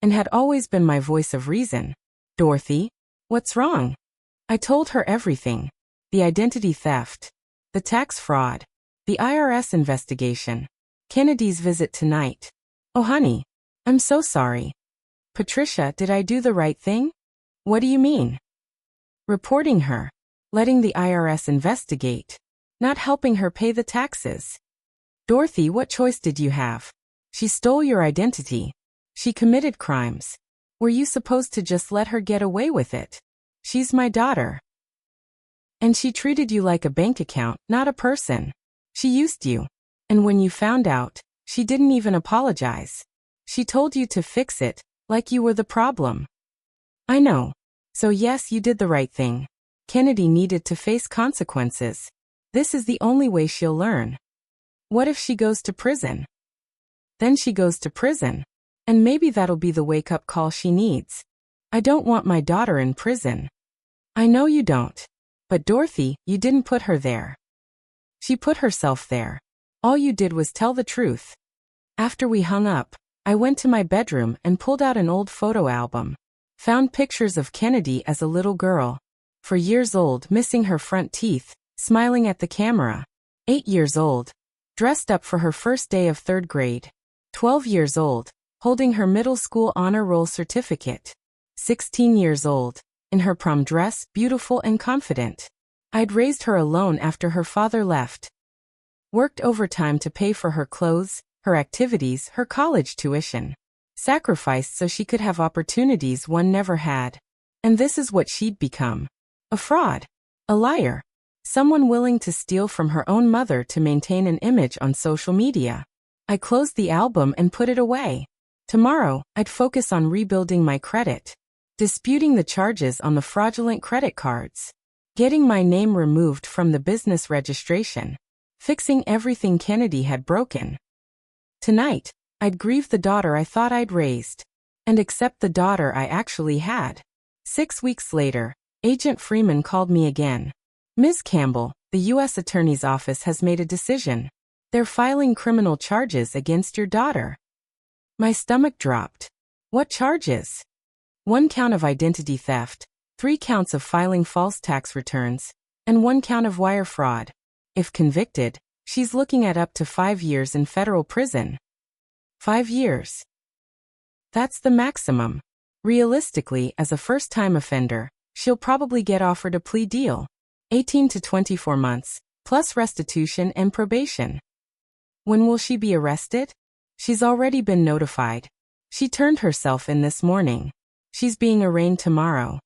and had always been my voice of reason. Dorothy, what's wrong? I told her everything. The identity theft, the tax fraud, the IRS investigation, Kennedy's visit tonight. Oh honey, I'm so sorry. Patricia, did I do the right thing? What do you mean? Reporting her, letting the IRS investigate, not helping her pay the taxes. Dorothy, what choice did you have? She stole your identity. She committed crimes. Were you supposed to just let her get away with it? She's my daughter. And she treated you like a bank account, not a person. She used you. And when you found out, she didn't even apologize. She told you to fix it, like you were the problem. I know. So yes, you did the right thing. Kennedy needed to face consequences. This is the only way she'll learn. What if she goes to prison? Then she goes to prison. And maybe that'll be the wake-up call she needs. I don't want my daughter in prison. I know you don't. But Dorothy, you didn't put her there. She put herself there. All you did was tell the truth. After we hung up, I went to my bedroom and pulled out an old photo album. Found pictures of Kennedy as a little girl. 4 years old, missing her front teeth, smiling at the camera. 8 years old, dressed up for her first day of 3rd grade. 12 years old, holding her middle school honor roll certificate. 16 years old, in her prom dress, beautiful and confident. I'd raised her alone after her father left. Worked overtime to pay for her clothes, her activities, her college tuition. Sacrificed so she could have opportunities one never had. And this is what she'd become. A fraud. A liar. Someone willing to steal from her own mother to maintain an image on social media. I closed the album and put it away. Tomorrow, I'd focus on rebuilding my credit. Disputing the charges on the fraudulent credit cards. Getting my name removed from the business registration. Fixing everything Kennedy had broken. Tonight, I'd grieve the daughter I thought I'd raised. And accept the daughter I actually had. 6 weeks later, Agent Freeman called me again. Ms. Campbell, the U.S. Attorney's Office has made a decision. They're filing criminal charges against your daughter. My stomach dropped. What charges? 1 count of identity theft, 3 counts of filing false tax returns, and 1 count of wire fraud. If convicted, she's looking at up to 5 years in federal prison. 5 years. That's the maximum. Realistically, as a first-time offender, she'll probably get offered a plea deal. 18 to 24 months, plus restitution and probation. When will she be arrested? She's already been notified. She turned herself in this morning. She's being arraigned tomorrow.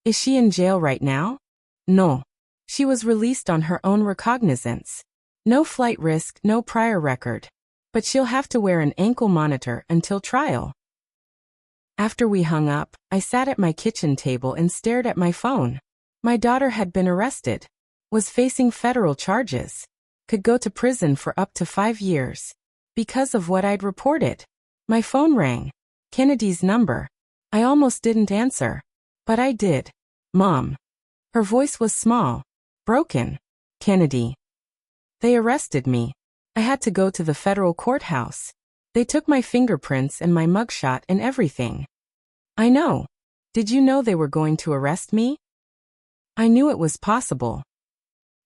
Is she in jail right now? No. She was released on her own recognizance. No flight risk, no prior record. But she'll have to wear an ankle monitor until trial. After we hung up, I sat at my kitchen table and stared at my phone. My daughter had been arrested. Was facing federal charges. Could go to prison for up to 5 years. Because of what I'd reported. My phone rang. Kennedy's number. I almost didn't answer. But I did. Mom. Her voice was small. Broken. Kennedy. They arrested me. I had to go to the federal courthouse. They took my fingerprints and my mugshot and everything. I know. Did you know they were going to arrest me? I knew it was possible.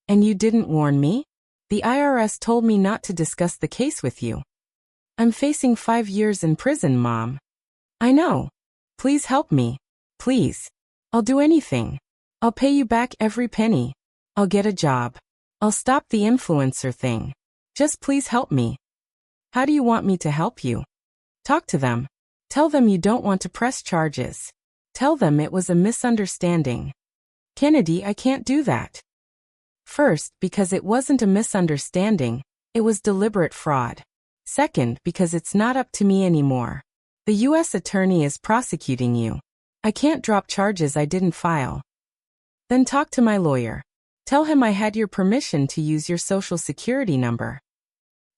And you didn't warn me? The IRS told me not to discuss the case with you. I'm facing 5 years in prison, Mom. I know. Please help me. Please. I'll do anything. I'll pay you back every penny. I'll get a job. I'll stop the influencer thing. Just please help me. How do you want me to help you? Talk to them. Tell them you don't want to press charges. Tell them it was a misunderstanding. Kennedy, I can't do that. First, because it wasn't a misunderstanding, it was deliberate fraud. Second, because it's not up to me anymore. The U.S. Attorney is prosecuting you. I can't drop charges I didn't file. Then talk to my lawyer. Tell him I had your permission to use your social security number.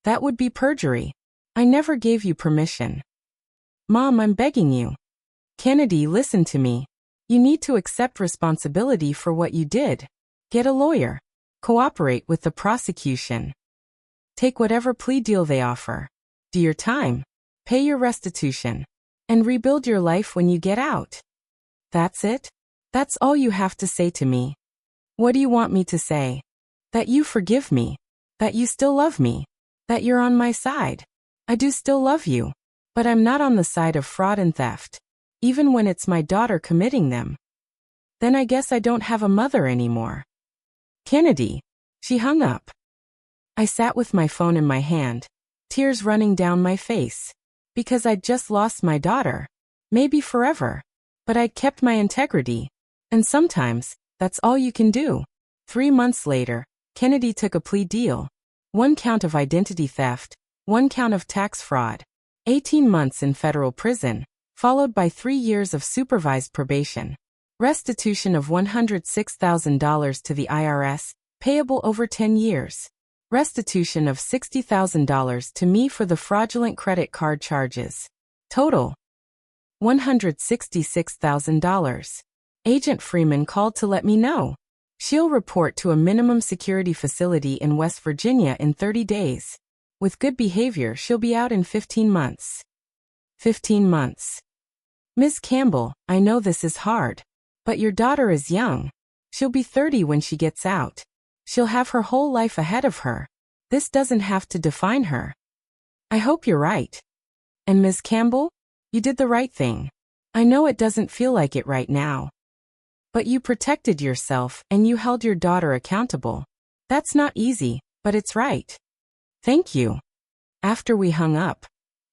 That would be perjury. I never gave you permission. Mom, I'm begging you. Kennedy, listen to me. You need to accept responsibility for what you did. Get a lawyer. Cooperate with the prosecution. Take whatever plea deal they offer. Do your time. Pay your restitution. And rebuild your life when you get out. That's it? That's all you have to say to me. What do you want me to say? That you forgive me. That you still love me. That you're on my side. I do still love you. But I'm not on the side of fraud and theft. Even when it's my daughter committing them. Then I guess I don't have a mother anymore. Kennedy. She hung up. I sat with my phone in my hand, tears running down my face. Because I'd just lost my daughter. Maybe forever. But I'd kept my integrity. And sometimes, that's all you can do. 3 months later, Kennedy took a plea deal. 1 count of identity theft, 1 count of tax fraud. 18 months in federal prison, followed by 3 years of supervised probation. Restitution of $106,000 to the IRS, payable over 10 years. Restitution of $60,000 to me for the fraudulent credit card charges. Total. $166,000. Agent Freeman called to let me know. She'll report to a minimum security facility in West Virginia in 30 days. With good behavior, she'll be out in 15 months. 15 months. Ms. Campbell, I know this is hard. But your daughter is young. She'll be 30 when she gets out. She'll have her whole life ahead of her. This doesn't have to define her. I hope you're right. And Ms. Campbell, you did the right thing. I know it doesn't feel like it right now. But you protected yourself and you held your daughter accountable. That's not easy, but it's right. Thank you. After we hung up,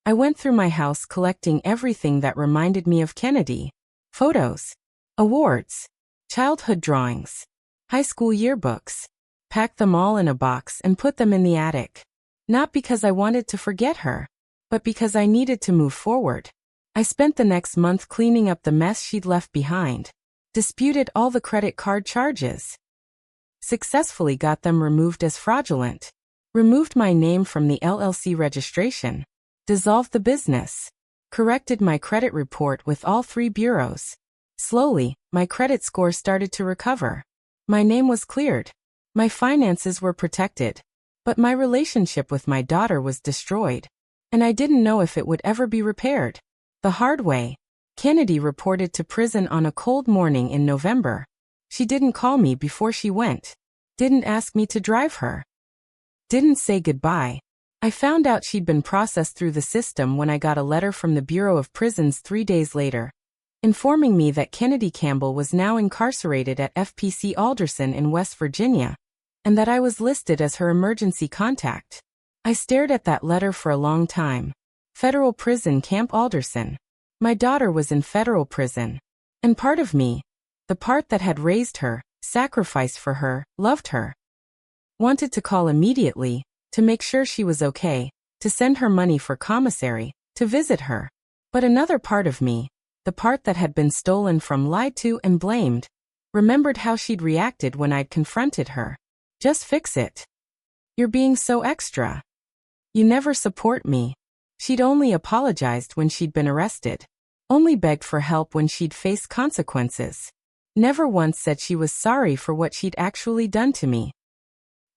I went through my house collecting everything that reminded me of Kennedy. Photos, awards, childhood drawings, high school yearbooks. Packed them all in a box and put them in the attic. Not because I wanted to forget her, but because I needed to move forward. I spent the next month cleaning up the mess she'd left behind. Disputed all the credit card charges. Successfully got them removed as fraudulent. Removed my name from the LLC registration. Dissolved the business. Corrected my credit report with all 3 bureaus. Slowly, my credit score started to recover. My name was cleared. My finances were protected. But my relationship with my daughter was destroyed. And I didn't know if it would ever be repaired. The hard way. Kennedy reported to prison on a cold morning in November. She didn't call me before she went. Didn't ask me to drive her. Didn't say goodbye. I found out she'd been processed through the system when I got a letter from the Bureau of Prisons 3 days later, informing me that Kennedy Campbell was now incarcerated at FPC Alderson in West Virginia, and that I was listed as her emergency contact. I stared at that letter for a long time. Federal Prison Camp Alderson. My daughter was in federal prison. And part of me, the part that had raised her, sacrificed for her, loved her, wanted to call immediately, to make sure she was okay, to send her money for commissary, to visit her. But another part of me, the part that had been stolen from, lied to, and blamed, remembered how she'd reacted when I'd confronted her. Just fix it. You're being so extra. You never support me. She'd only apologized when she'd been arrested. Only begged for help when she'd faced consequences. Never once said she was sorry for what she'd actually done to me.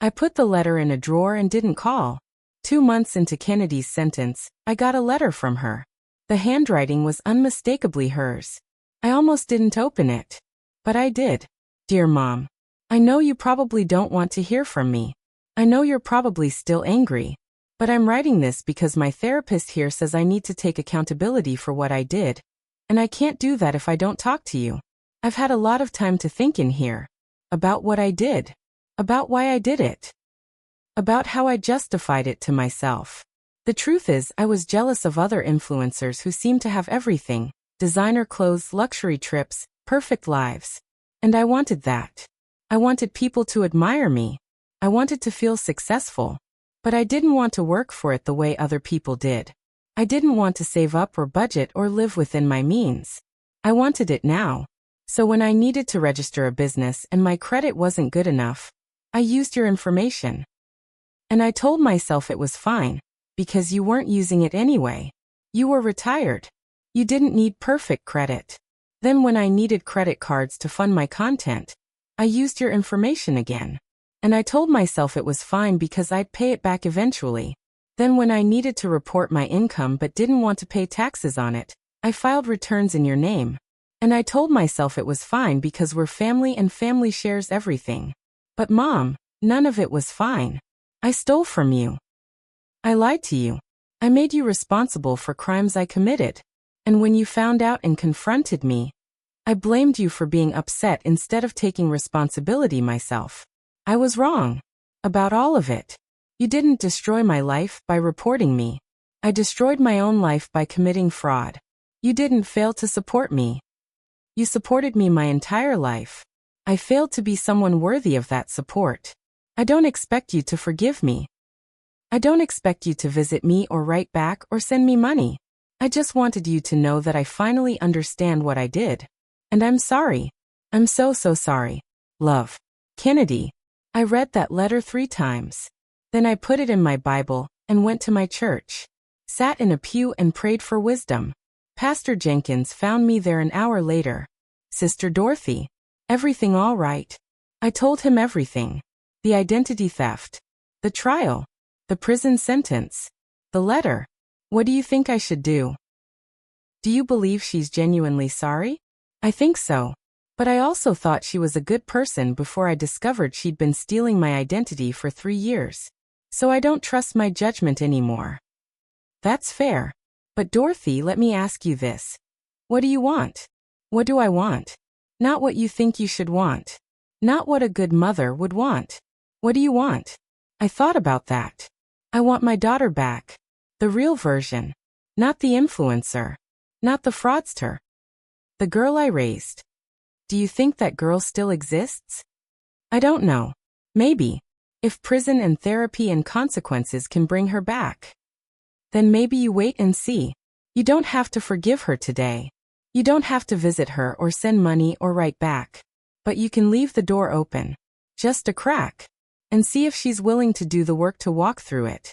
I put the letter in a drawer and didn't call. 2 months into Kennedy's sentence, I got a letter from her. The handwriting was unmistakably hers. I almost didn't open it. But I did. Dear Mom, I know you probably don't want to hear from me. I know you're probably still angry. But I'm writing this because my therapist here says I need to take accountability for what I did. And I can't do that if I don't talk to you. I've had a lot of time to think in here. About what I did. About why I did it. About how I justified it to myself. The truth is, I was jealous of other influencers who seemed to have everything. Designer clothes, luxury trips, perfect lives. And I wanted that. I wanted people to admire me. I wanted to feel successful. But I didn't want to work for it the way other people did. I didn't want to save up or budget or live within my means. I wanted it now. So when I needed to register a business and my credit wasn't good enough, I used your information. And I told myself it was fine, because you weren't using it anyway. You were retired. You didn't need perfect credit. Then when I needed credit cards to fund my content, I used your information again. And I told myself it was fine because I'd pay it back eventually. Then when I needed to report my income but didn't want to pay taxes on it, I filed returns in your name. And I told myself it was fine because we're family and family shares everything. But Mom, none of it was fine. I stole from you. I lied to you. I made you responsible for crimes I committed. And when you found out and confronted me, I blamed you for being upset instead of taking responsibility myself. I was wrong. About all of it. You didn't destroy my life by reporting me. I destroyed my own life by committing fraud. You didn't fail to support me. You supported me my entire life. I failed to be someone worthy of that support. I don't expect you to forgive me. I don't expect you to visit me or write back or send me money. I just wanted you to know that I finally understand what I did. And I'm sorry. I'm so sorry. Love. Kennedy. I read that letter 3 times. Then I put it in my Bible and went to my church. Sat in a pew and prayed for wisdom. Pastor Jenkins found me there an hour later. Sister Dorothy. Everything all right? I told him everything. The identity theft. The trial. The prison sentence. The letter. What do you think I should do? Do you believe she's genuinely sorry? I think so. But I also thought she was a good person before I discovered she'd been stealing my identity for 3 years. So I don't trust my judgment anymore. That's fair. But Dorothy, let me ask you this. What do you want? What do I want? Not what you think you should want. Not what a good mother would want. What do you want? I thought about that. I want my daughter back. The real version. Not the influencer. Not the fraudster. The girl I raised. Do you think that girl still exists? I don't know. Maybe. If prison and therapy and consequences can bring her back. Then maybe you wait and see. You don't have to forgive her today. You don't have to visit her or send money or write back. But you can leave the door open. Just a crack. And see if she's willing to do the work to walk through it.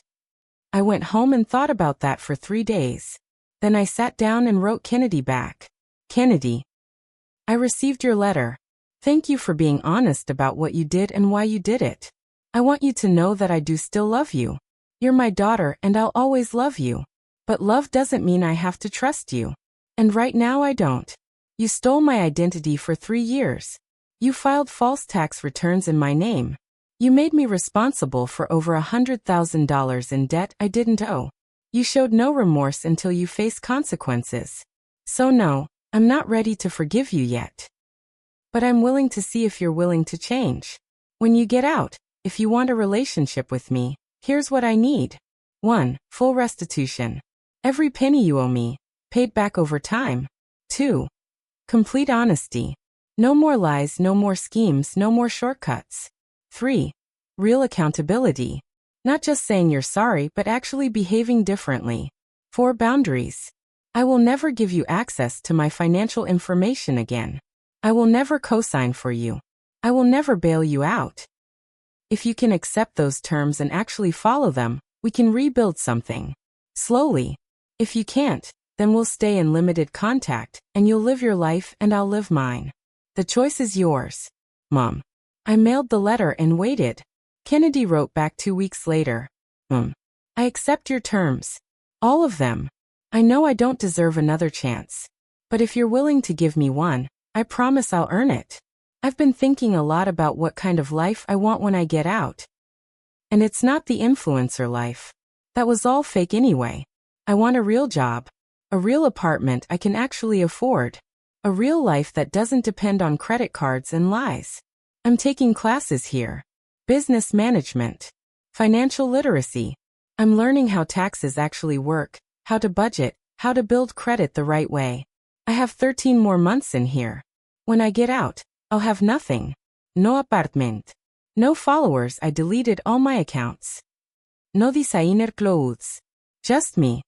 I went home and thought about that for 3 days. Then I sat down and wrote Kennedy back. Kennedy. I received your letter. Thank you for being honest about what you did and why you did it. I want you to know that I do still love you. You're my daughter and I'll always love you. But love doesn't mean I have to trust you. And right now I don't. You stole my identity for 3 years. You filed false tax returns in my name. You made me responsible for over $100,000 in debt I didn't owe. You showed no remorse until you faced consequences. So no, I'm not ready to forgive you yet. But I'm willing to see if you're willing to change. When you get out, if you want a relationship with me, here's what I need. 1. Full restitution. Every penny you owe me, paid back over time. 2. Complete honesty. No more lies, no more schemes, no more shortcuts. 3. Real accountability. Not just saying you're sorry, but actually behaving differently. 4. Boundaries. I will never give you access to my financial information again. I will never co-sign for you. I will never bail you out. If you can accept those terms and actually follow them, we can rebuild something. Slowly. If you can't, then we'll stay in limited contact, and you'll live your life and I'll live mine. The choice is yours. Mom. I mailed the letter and waited. Kennedy wrote back 2 weeks later. I accept your terms. All of them. I know I don't deserve another chance. But if you're willing to give me one, I promise I'll earn it. I've been thinking a lot about what kind of life I want when I get out. And it's not the influencer life. That was all fake anyway. I want a real job. A real apartment I can actually afford. A real life that doesn't depend on credit cards and lies. I'm taking classes here. Business management. Financial literacy. I'm learning how taxes actually work, how to budget, how to build credit the right way. I have 13 more months in here. When I get out, I'll have nothing. No apartment. No followers. I deleted all my accounts. No designer clothes. Just me.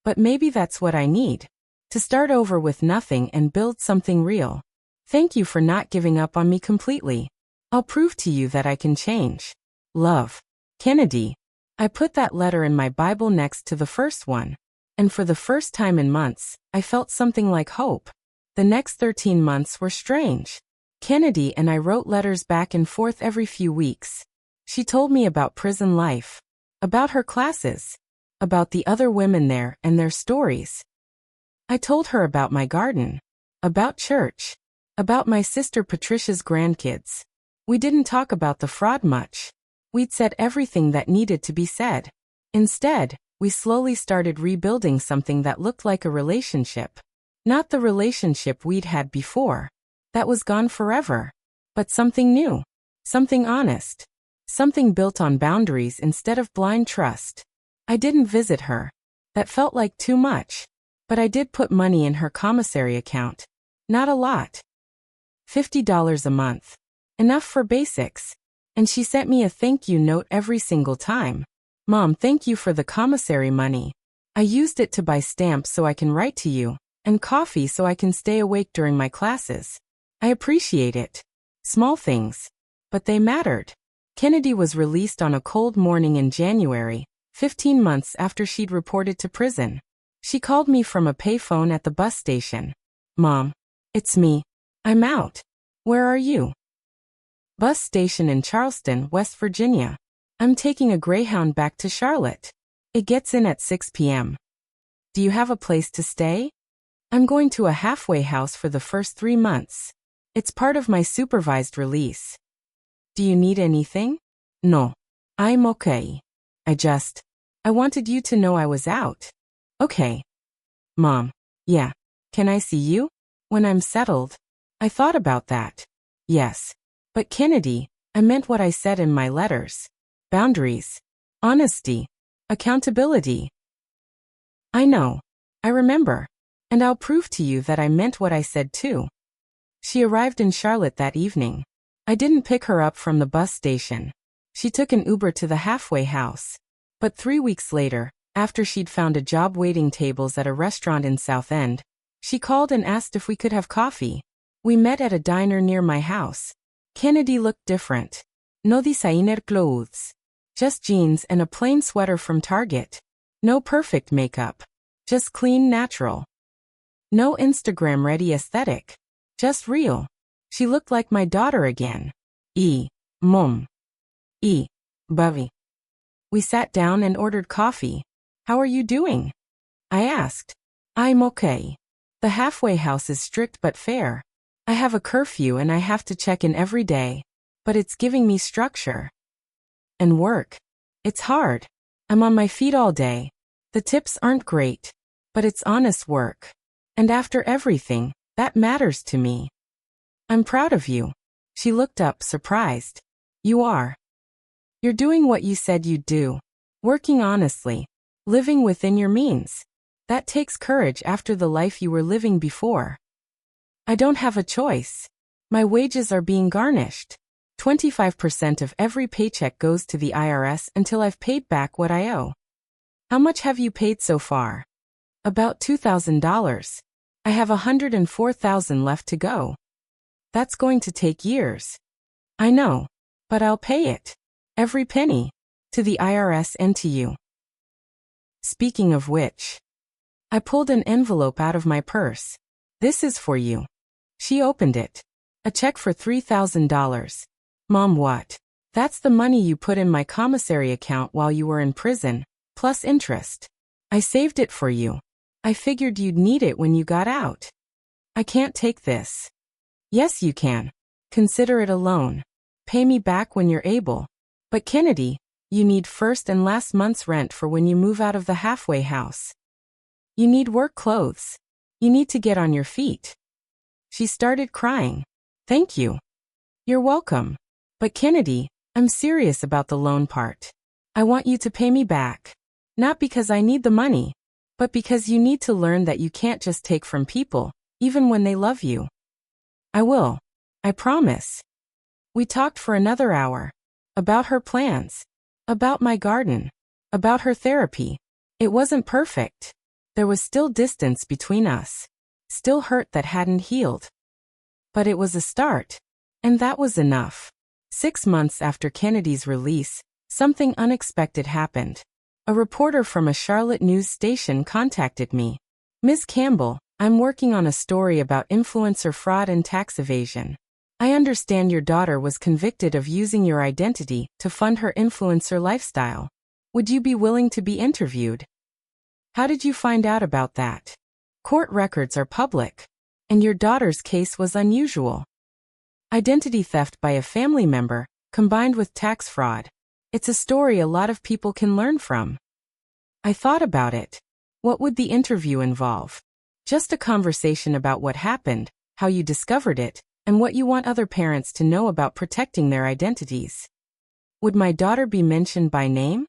But maybe that's what I need. To start over with nothing and build something real. Thank you for not giving up on me completely. I'll prove to you that I can change. Love. Kennedy. I put that letter in my Bible next to the first one. And for the first time in months, I felt something like hope. The next 13 months were strange. Kennedy and I wrote letters back and forth every few weeks. She told me about prison life, about her classes, about the other women there and their stories. I told her about my garden, about church, about my sister Patricia's grandkids. We didn't talk about the fraud much. We'd said everything that needed to be said. Instead, we slowly started rebuilding something that looked like a relationship. Not the relationship we'd had before. That was gone forever. But something new. Something honest. Something built on boundaries instead of blind trust. I didn't visit her. That felt like too much. But I did put money in her commissary account. Not a lot. $50 a month. Enough for basics. And she sent me a thank you note every single time. Mom, thank you for the commissary money. I used it to buy stamps so I can write to you, and coffee so I can stay awake during my classes. I appreciate it. Small things. But they mattered. Kennedy was released on a cold morning in January, 15 months after she'd reported to prison. She called me from a payphone at the bus station. Mom, it's me. I'm out. Where are you? Bus station in Charleston, West Virginia. I'm taking a Greyhound back to Charlotte. It gets in at 6 p.m. Do you have a place to stay? I'm going to a halfway house for the first 3 months. It's part of my supervised release. Do you need anything? No. I'm okay. I wanted you to know I was out. Okay. Mom. Yeah. Can I see you? When I'm settled? I thought about that. Yes. But Kennedy, I meant what I said in my letters. Boundaries. Honesty. Accountability. I know. I remember. And I'll prove to you that I meant what I said too. She arrived in Charlotte that evening. I didn't pick her up from the bus station. She took an Uber to the halfway house. But 3 weeks later, after she'd found a job waiting tables at a restaurant in South End, she called and asked if we could have coffee. We met at a diner near my house. Kennedy looked different. No designer clothes. Just jeans and a plain sweater from Target. No perfect makeup. Just clean, natural. No Instagram-ready aesthetic. Just real. She looked like my daughter again. Mom. Bubby. We sat down and ordered coffee. How are you doing? I asked. I'm okay. The halfway house is strict but fair. I have a curfew and I have to check in every day. But it's giving me structure. And work. It's hard. I'm on my feet all day. The tips aren't great. But it's honest work. And after everything, that matters to me. I'm proud of you. She looked up, surprised. You are. You're doing what you said you'd do. Working honestly. Living within your means. That takes courage after the life you were living before. I don't have a choice. My wages are being garnished. 25% of every paycheck goes to the IRS until I've paid back what I owe. How much have you paid so far? About $2,000. I have $104,000 left to go. That's going to take years. I know. But I'll pay it. Every penny. To the IRS and to you. Speaking of which. I pulled an envelope out of my purse. This is for you. She opened it. A check for $3,000. Mom, what? That's the money you put in my commissary account while you were in prison, plus interest. I saved it for you. I figured you'd need it when you got out. I can't take this. Yes, you can. Consider it a loan. Pay me back when you're able. But Kennedy, you need first and last month's rent for when you move out of the halfway house. You need work clothes. You need to get on your feet. She started crying. Thank you. You're welcome. But Kennedy, I'm serious about the loan part. I want you to pay me back. Not because I need the money, but because you need to learn that you can't just take from people, even when they love you. I will. I promise. We talked for another hour. About her plans. About my garden. About her therapy. It wasn't perfect. There was still distance between us. Still hurt that hadn't healed. But it was a start. And that was enough. 6 months after Kennedy's release, something unexpected happened. A reporter from a Charlotte news station contacted me. Ms. Campbell, I'm working on a story about influencer fraud and tax evasion. I understand your daughter was convicted of using your identity to fund her influencer lifestyle. Would you be willing to be interviewed? How did you find out about that? Court records are public, and your daughter's case was unusual. Identity theft by a family member, combined with tax fraud. It's a story a lot of people can learn from. I thought about it. What would the interview involve? Just a conversation about what happened, how you discovered it, and what you want other parents to know about protecting their identities. Would my daughter be mentioned by name?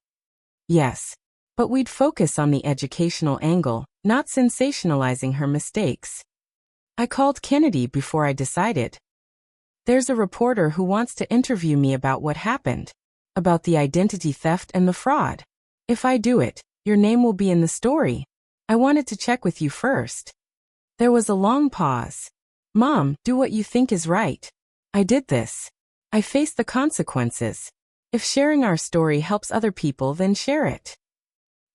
Yes. But we'd focus on the educational angle, not sensationalizing her mistakes. I called Kennedy before I decided. There's a reporter who wants to interview me about what happened, about the identity theft and the fraud. If I do it, your name will be in the story. I wanted to check with you first. There was a long pause. Mom, do what you think is right. I did this. I face the consequences. If sharing our story helps other people, then share it.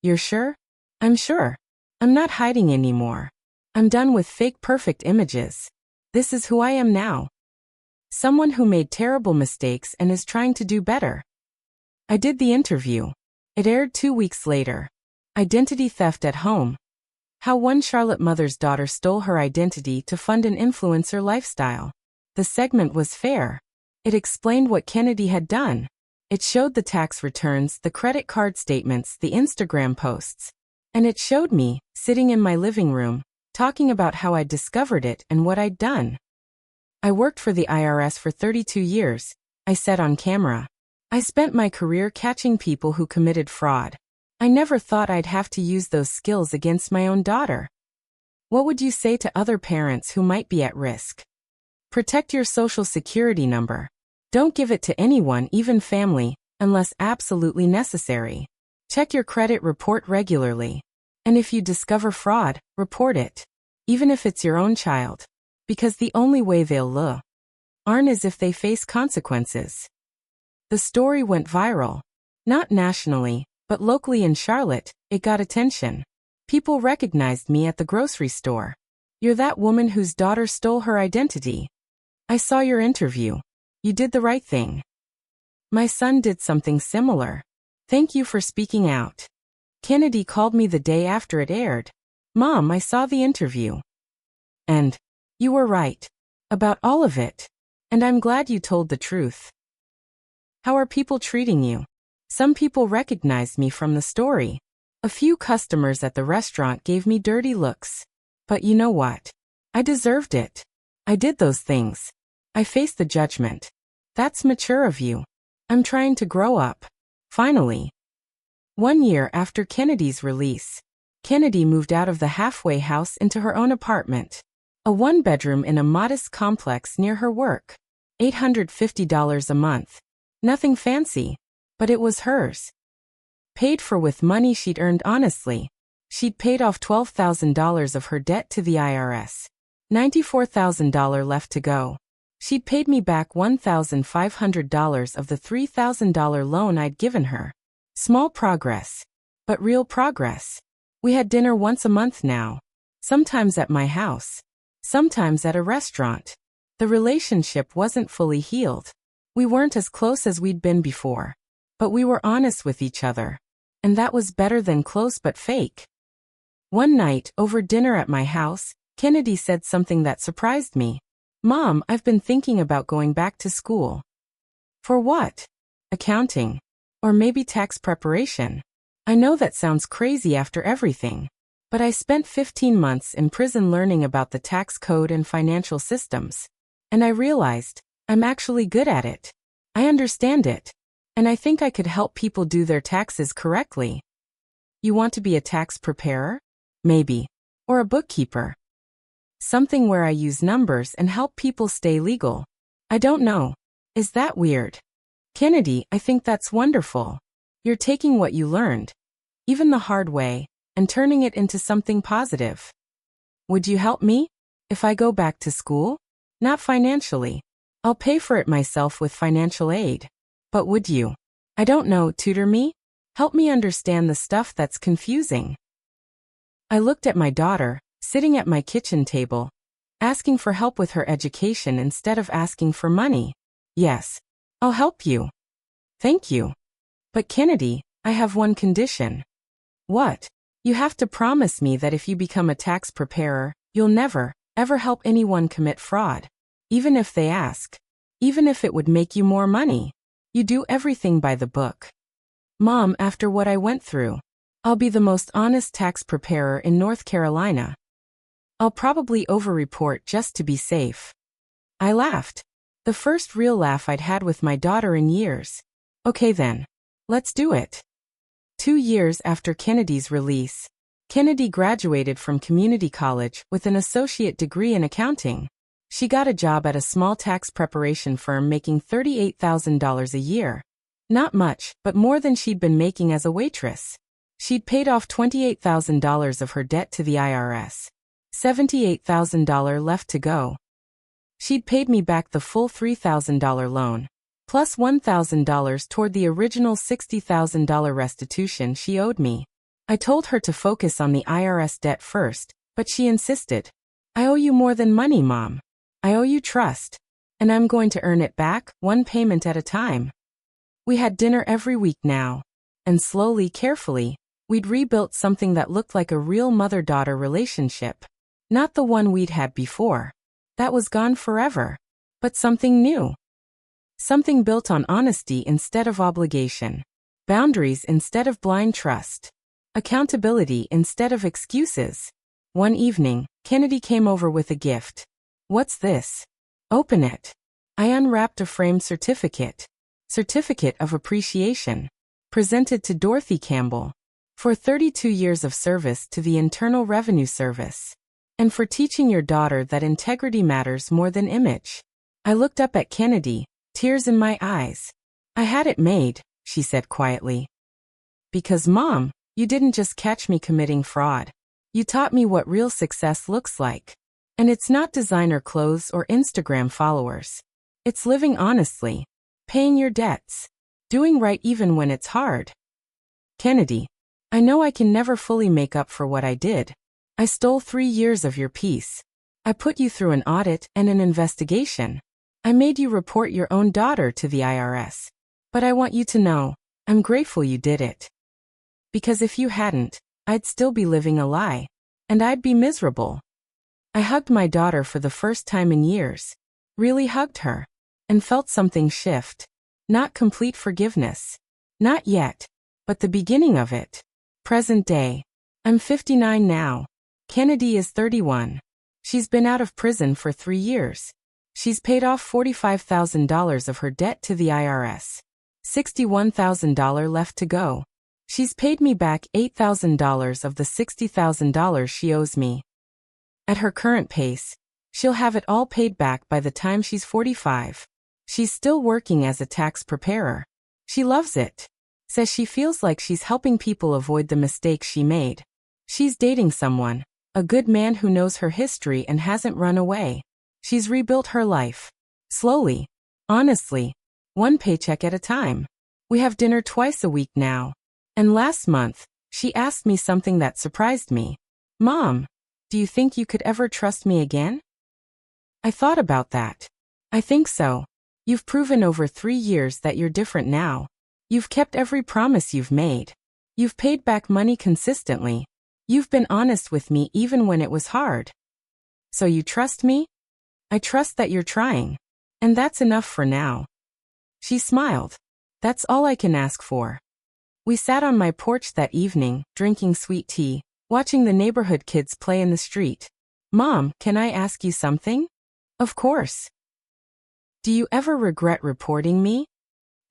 You're sure? I'm sure. I'm not hiding anymore. I'm done with fake perfect images. This is who I am now. Someone who made terrible mistakes and is trying to do better. I did the interview. It aired 2 weeks later. Identity theft at home. How one Charlotte mother's daughter stole her identity to fund an influencer lifestyle. The segment was fair. It explained what Kennedy had done. It showed the tax returns, the credit card statements, the Instagram posts. And it showed me, sitting in my living room, talking about how I'd discovered it and what I'd done. I worked for the IRS for 32 years, I said on camera. I spent my career catching people who committed fraud. I never thought I'd have to use those skills against my own daughter. What would you say to other parents who might be at risk? Protect your social security number. Don't give it to anyone, even family, unless absolutely necessary. Check your credit report regularly. And if you discover fraud, report it. Even if it's your own child. Because the only way they'll learn is if they face consequences. The story went viral. Not nationally, but locally in Charlotte, it got attention. People recognized me at the grocery store. You're that woman whose daughter stole her identity. I saw your interview. You did the right thing. My son did something similar. Thank you for speaking out. Kennedy called me the day after it aired. Mom, I saw the interview. And you were right. About all of it. And I'm glad you told the truth. How are people treating you? Some people recognized me from the story. A few customers at the restaurant gave me dirty looks. But you know what? I deserved it. I did those things. I faced the judgment. That's mature of you. I'm trying to grow up. Finally. 1 year after Kennedy's release, Kennedy moved out of the halfway house into her own apartment. A 1-bedroom in a modest complex near her work. $850 a month. Nothing fancy. But it was hers. Paid for with money she'd earned honestly. She'd paid off $12,000 of her debt to the IRS. $94,000 left to go. She'd paid me back $1,500 of the $3,000 loan I'd given her. Small progress. But real progress. We had dinner once a month now. Sometimes at my house. Sometimes at a restaurant. The relationship wasn't fully healed. We weren't as close as we'd been before. But we were honest with each other. And that was better than close but fake. One night, over dinner at my house, Kennedy said something that surprised me. Mom, I've been thinking about going back to school. For what? Accounting. Or maybe tax preparation. I know that sounds crazy after everything. But I spent 15 months in prison learning about the tax code and financial systems. And I realized, I'm actually good at it. I understand it. And I think I could help people do their taxes correctly. You want to be a tax preparer? Maybe. Or a bookkeeper. Something where I use numbers and help people stay legal. I don't know. Is that weird? Kennedy, I think that's wonderful. You're taking what you learned, even the hard way, and turning it into something positive. Would you help me? If I go back to school? Not financially. I'll pay for it myself with financial aid. But would you? I don't know, tutor me? Help me understand the stuff that's confusing. I looked at my daughter, sitting at my kitchen table. asking for help with her education instead of asking for money. Yes, I'll help you. Thank you. But Kennedy, I have one condition. What? You have to promise me that if you become a tax preparer, you'll never, ever help anyone commit fraud. Even if they ask. Even if it would make you more money. You do everything by the book. Mom, after what I went through, I'll be the most honest tax preparer in North Carolina. I'll probably overreport just to be safe. I laughed. The first real laugh I'd had with my daughter in years. Okay then. Let's do it. 2 years after Kennedy's release, Kennedy graduated from community college with an associate degree in accounting. She got a job at a small tax preparation firm making $38,000 a year. Not much, but more than she'd been making as a waitress. She'd paid off $28,000 of her debt to the IRS. $78,000 left to go. She'd paid me back the full $3,000 loan, plus $1,000 toward the original $60,000 restitution she owed me. I told her to focus on the IRS debt first, but she insisted. I owe you more than money, Mom. I owe you trust. And I'm going to earn it back, one payment at a time. We had dinner every week now. And slowly, carefully, we'd rebuilt something that looked like a real mother-daughter relationship. Not the one we'd had before. That was gone forever. But something new. Something built on honesty instead of obligation. Boundaries instead of blind trust. Accountability instead of excuses. One evening, Kennedy came over with a gift. What's this? Open it. I unwrapped a framed certificate. Certificate of Appreciation. Presented to Dorothy Campbell. For 32 years of service to the Internal Revenue Service. And for teaching your daughter that integrity matters more than image. I looked up at Kennedy, tears in my eyes. I had it made, she said quietly. Because Mom, you didn't just catch me committing fraud. You taught me what real success looks like. And it's not designer clothes or Instagram followers. It's living honestly. Paying your debts. Doing right even when it's hard. Kennedy, I know I can never fully make up for what I did. I stole 3 years of your peace. I put you through an audit and an investigation. I made you report your own daughter to the IRS. But I want you to know, I'm grateful you did it. Because if you hadn't, I'd still be living a lie. And I'd be miserable. I hugged my daughter for the first time in years. Really hugged her. And felt something shift. Not complete forgiveness. Not yet. But the beginning of it. Present day. I'm 59 now. Kennedy is 31. She's been out of prison for 3 years. She's paid off $45,000 of her debt to the IRS. $61,000 left to go. She's paid me back $8,000 of the $60,000 she owes me. At her current pace, she'll have it all paid back by the time she's 45. She's still working as a tax preparer. She loves it. Says she feels like she's helping people avoid the mistakes she made. She's dating someone, a good man who knows her history and hasn't run away. She's rebuilt her life. Slowly. Honestly. One paycheck at a time. We have dinner twice a week now. And last month, she asked me something that surprised me. Mom, do you think you could ever trust me again? I thought about that. I think so. You've proven over 3 years that you're different now. You've kept every promise you've made. You've paid back money consistently. You've been honest with me even when it was hard. So you trust me? I trust that you're trying. And that's enough for now. She smiled. That's all I can ask for. We sat on my porch that evening, drinking sweet tea, watching the neighborhood kids play in the street. Mom, can I ask you something? Of course. Do you ever regret reporting me?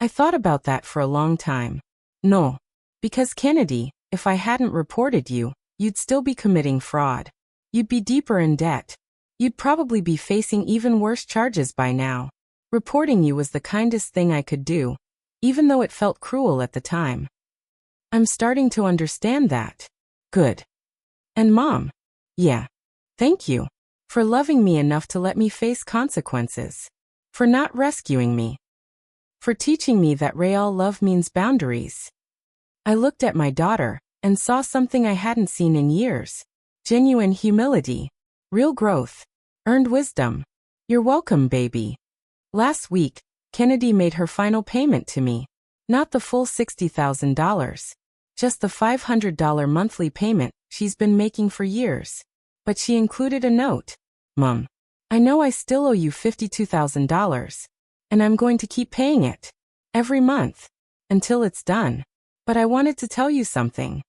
I thought about that for a long time. No. Because Kennedy, if I hadn't reported you, you'd still be committing fraud. You'd be deeper in debt. You'd probably be facing even worse charges by now. Reporting you was the kindest thing I could do, even though it felt cruel at the time. I'm starting to understand that. Good. And Mom? Yeah. Thank you. For loving me enough to let me face consequences. For not rescuing me. For teaching me that real love means boundaries. I looked at my daughter and saw something I hadn't seen in years. Genuine humility. Real growth. Earned wisdom. You're welcome, baby. Last week, Kennedy made her final payment to me. Not the full $60,000. Just the $500 monthly payment she's been making for years. But she included a note. Mom, I know I still owe you $52,000. And I'm going to keep paying it. Every month. Until it's done. But I wanted to tell you something.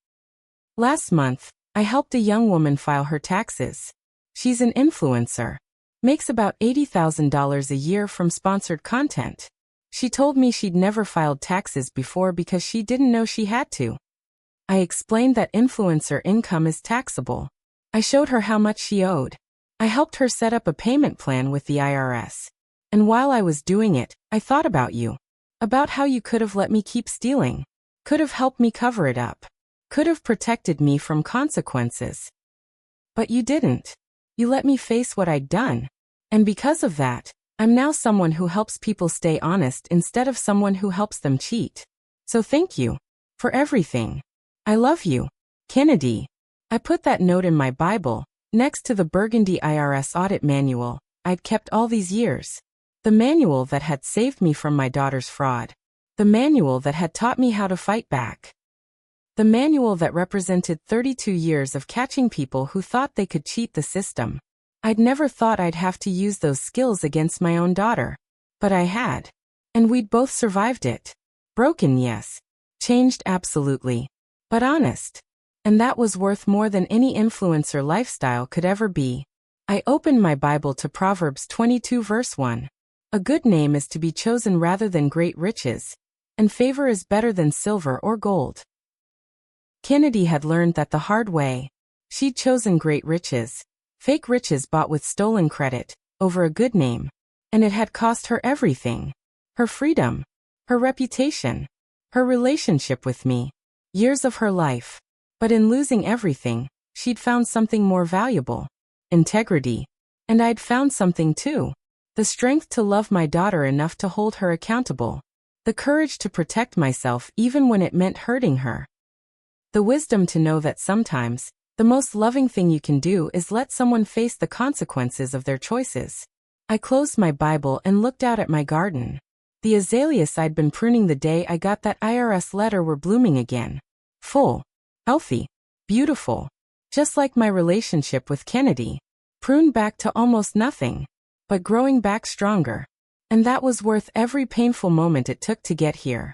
Last month, I helped a young woman file her taxes. She's an influencer. Makes about $80,000 a year from sponsored content. She told me she'd never filed taxes before because she didn't know she had to. I explained that influencer income is taxable. I showed her how much she owed. I helped her set up a payment plan with the IRS. And while I was doing it, I thought about you. About how you could have let me keep stealing. Could have helped me cover it up. Could have protected me from consequences. But you didn't. You let me face what I'd done. And because of that, I'm now someone who helps people stay honest instead of someone who helps them cheat. So thank you. For everything. I love you. Kennedy. I put that note in my Bible, next to the burgundy IRS audit manual I'd kept all these years. The manual that had saved me from my daughter's fraud. The manual that had taught me how to fight back. The manual that represented 32 years of catching people who thought they could cheat the system. I'd never thought I'd have to use those skills against my own daughter. But I had. And we'd both survived it. Broken, yes. Changed, absolutely. But honest. And that was worth more than any influencer lifestyle could ever be. I opened my Bible to Proverbs 22 verse 1. A good name is to be chosen rather than great riches. And favor is better than silver or gold. Kennedy had learned that the hard way. She'd chosen great riches. Fake riches bought with stolen credit, over a good name. And it had cost her everything. Her freedom. Her reputation. Her relationship with me. Years of her life. But in losing everything, she'd found something more valuable. Integrity. And I'd found something too. The strength to love my daughter enough to hold her accountable. The courage to protect myself even when it meant hurting her. The wisdom to know that sometimes, the most loving thing you can do is let someone face the consequences of their choices. I closed my Bible and looked out at my garden. The azaleas I'd been pruning the day I got that IRS letter were blooming again. Full. Healthy. Beautiful. Just like my relationship with Kennedy. Pruned back to almost nothing. But growing back stronger. And that was worth every painful moment it took to get here.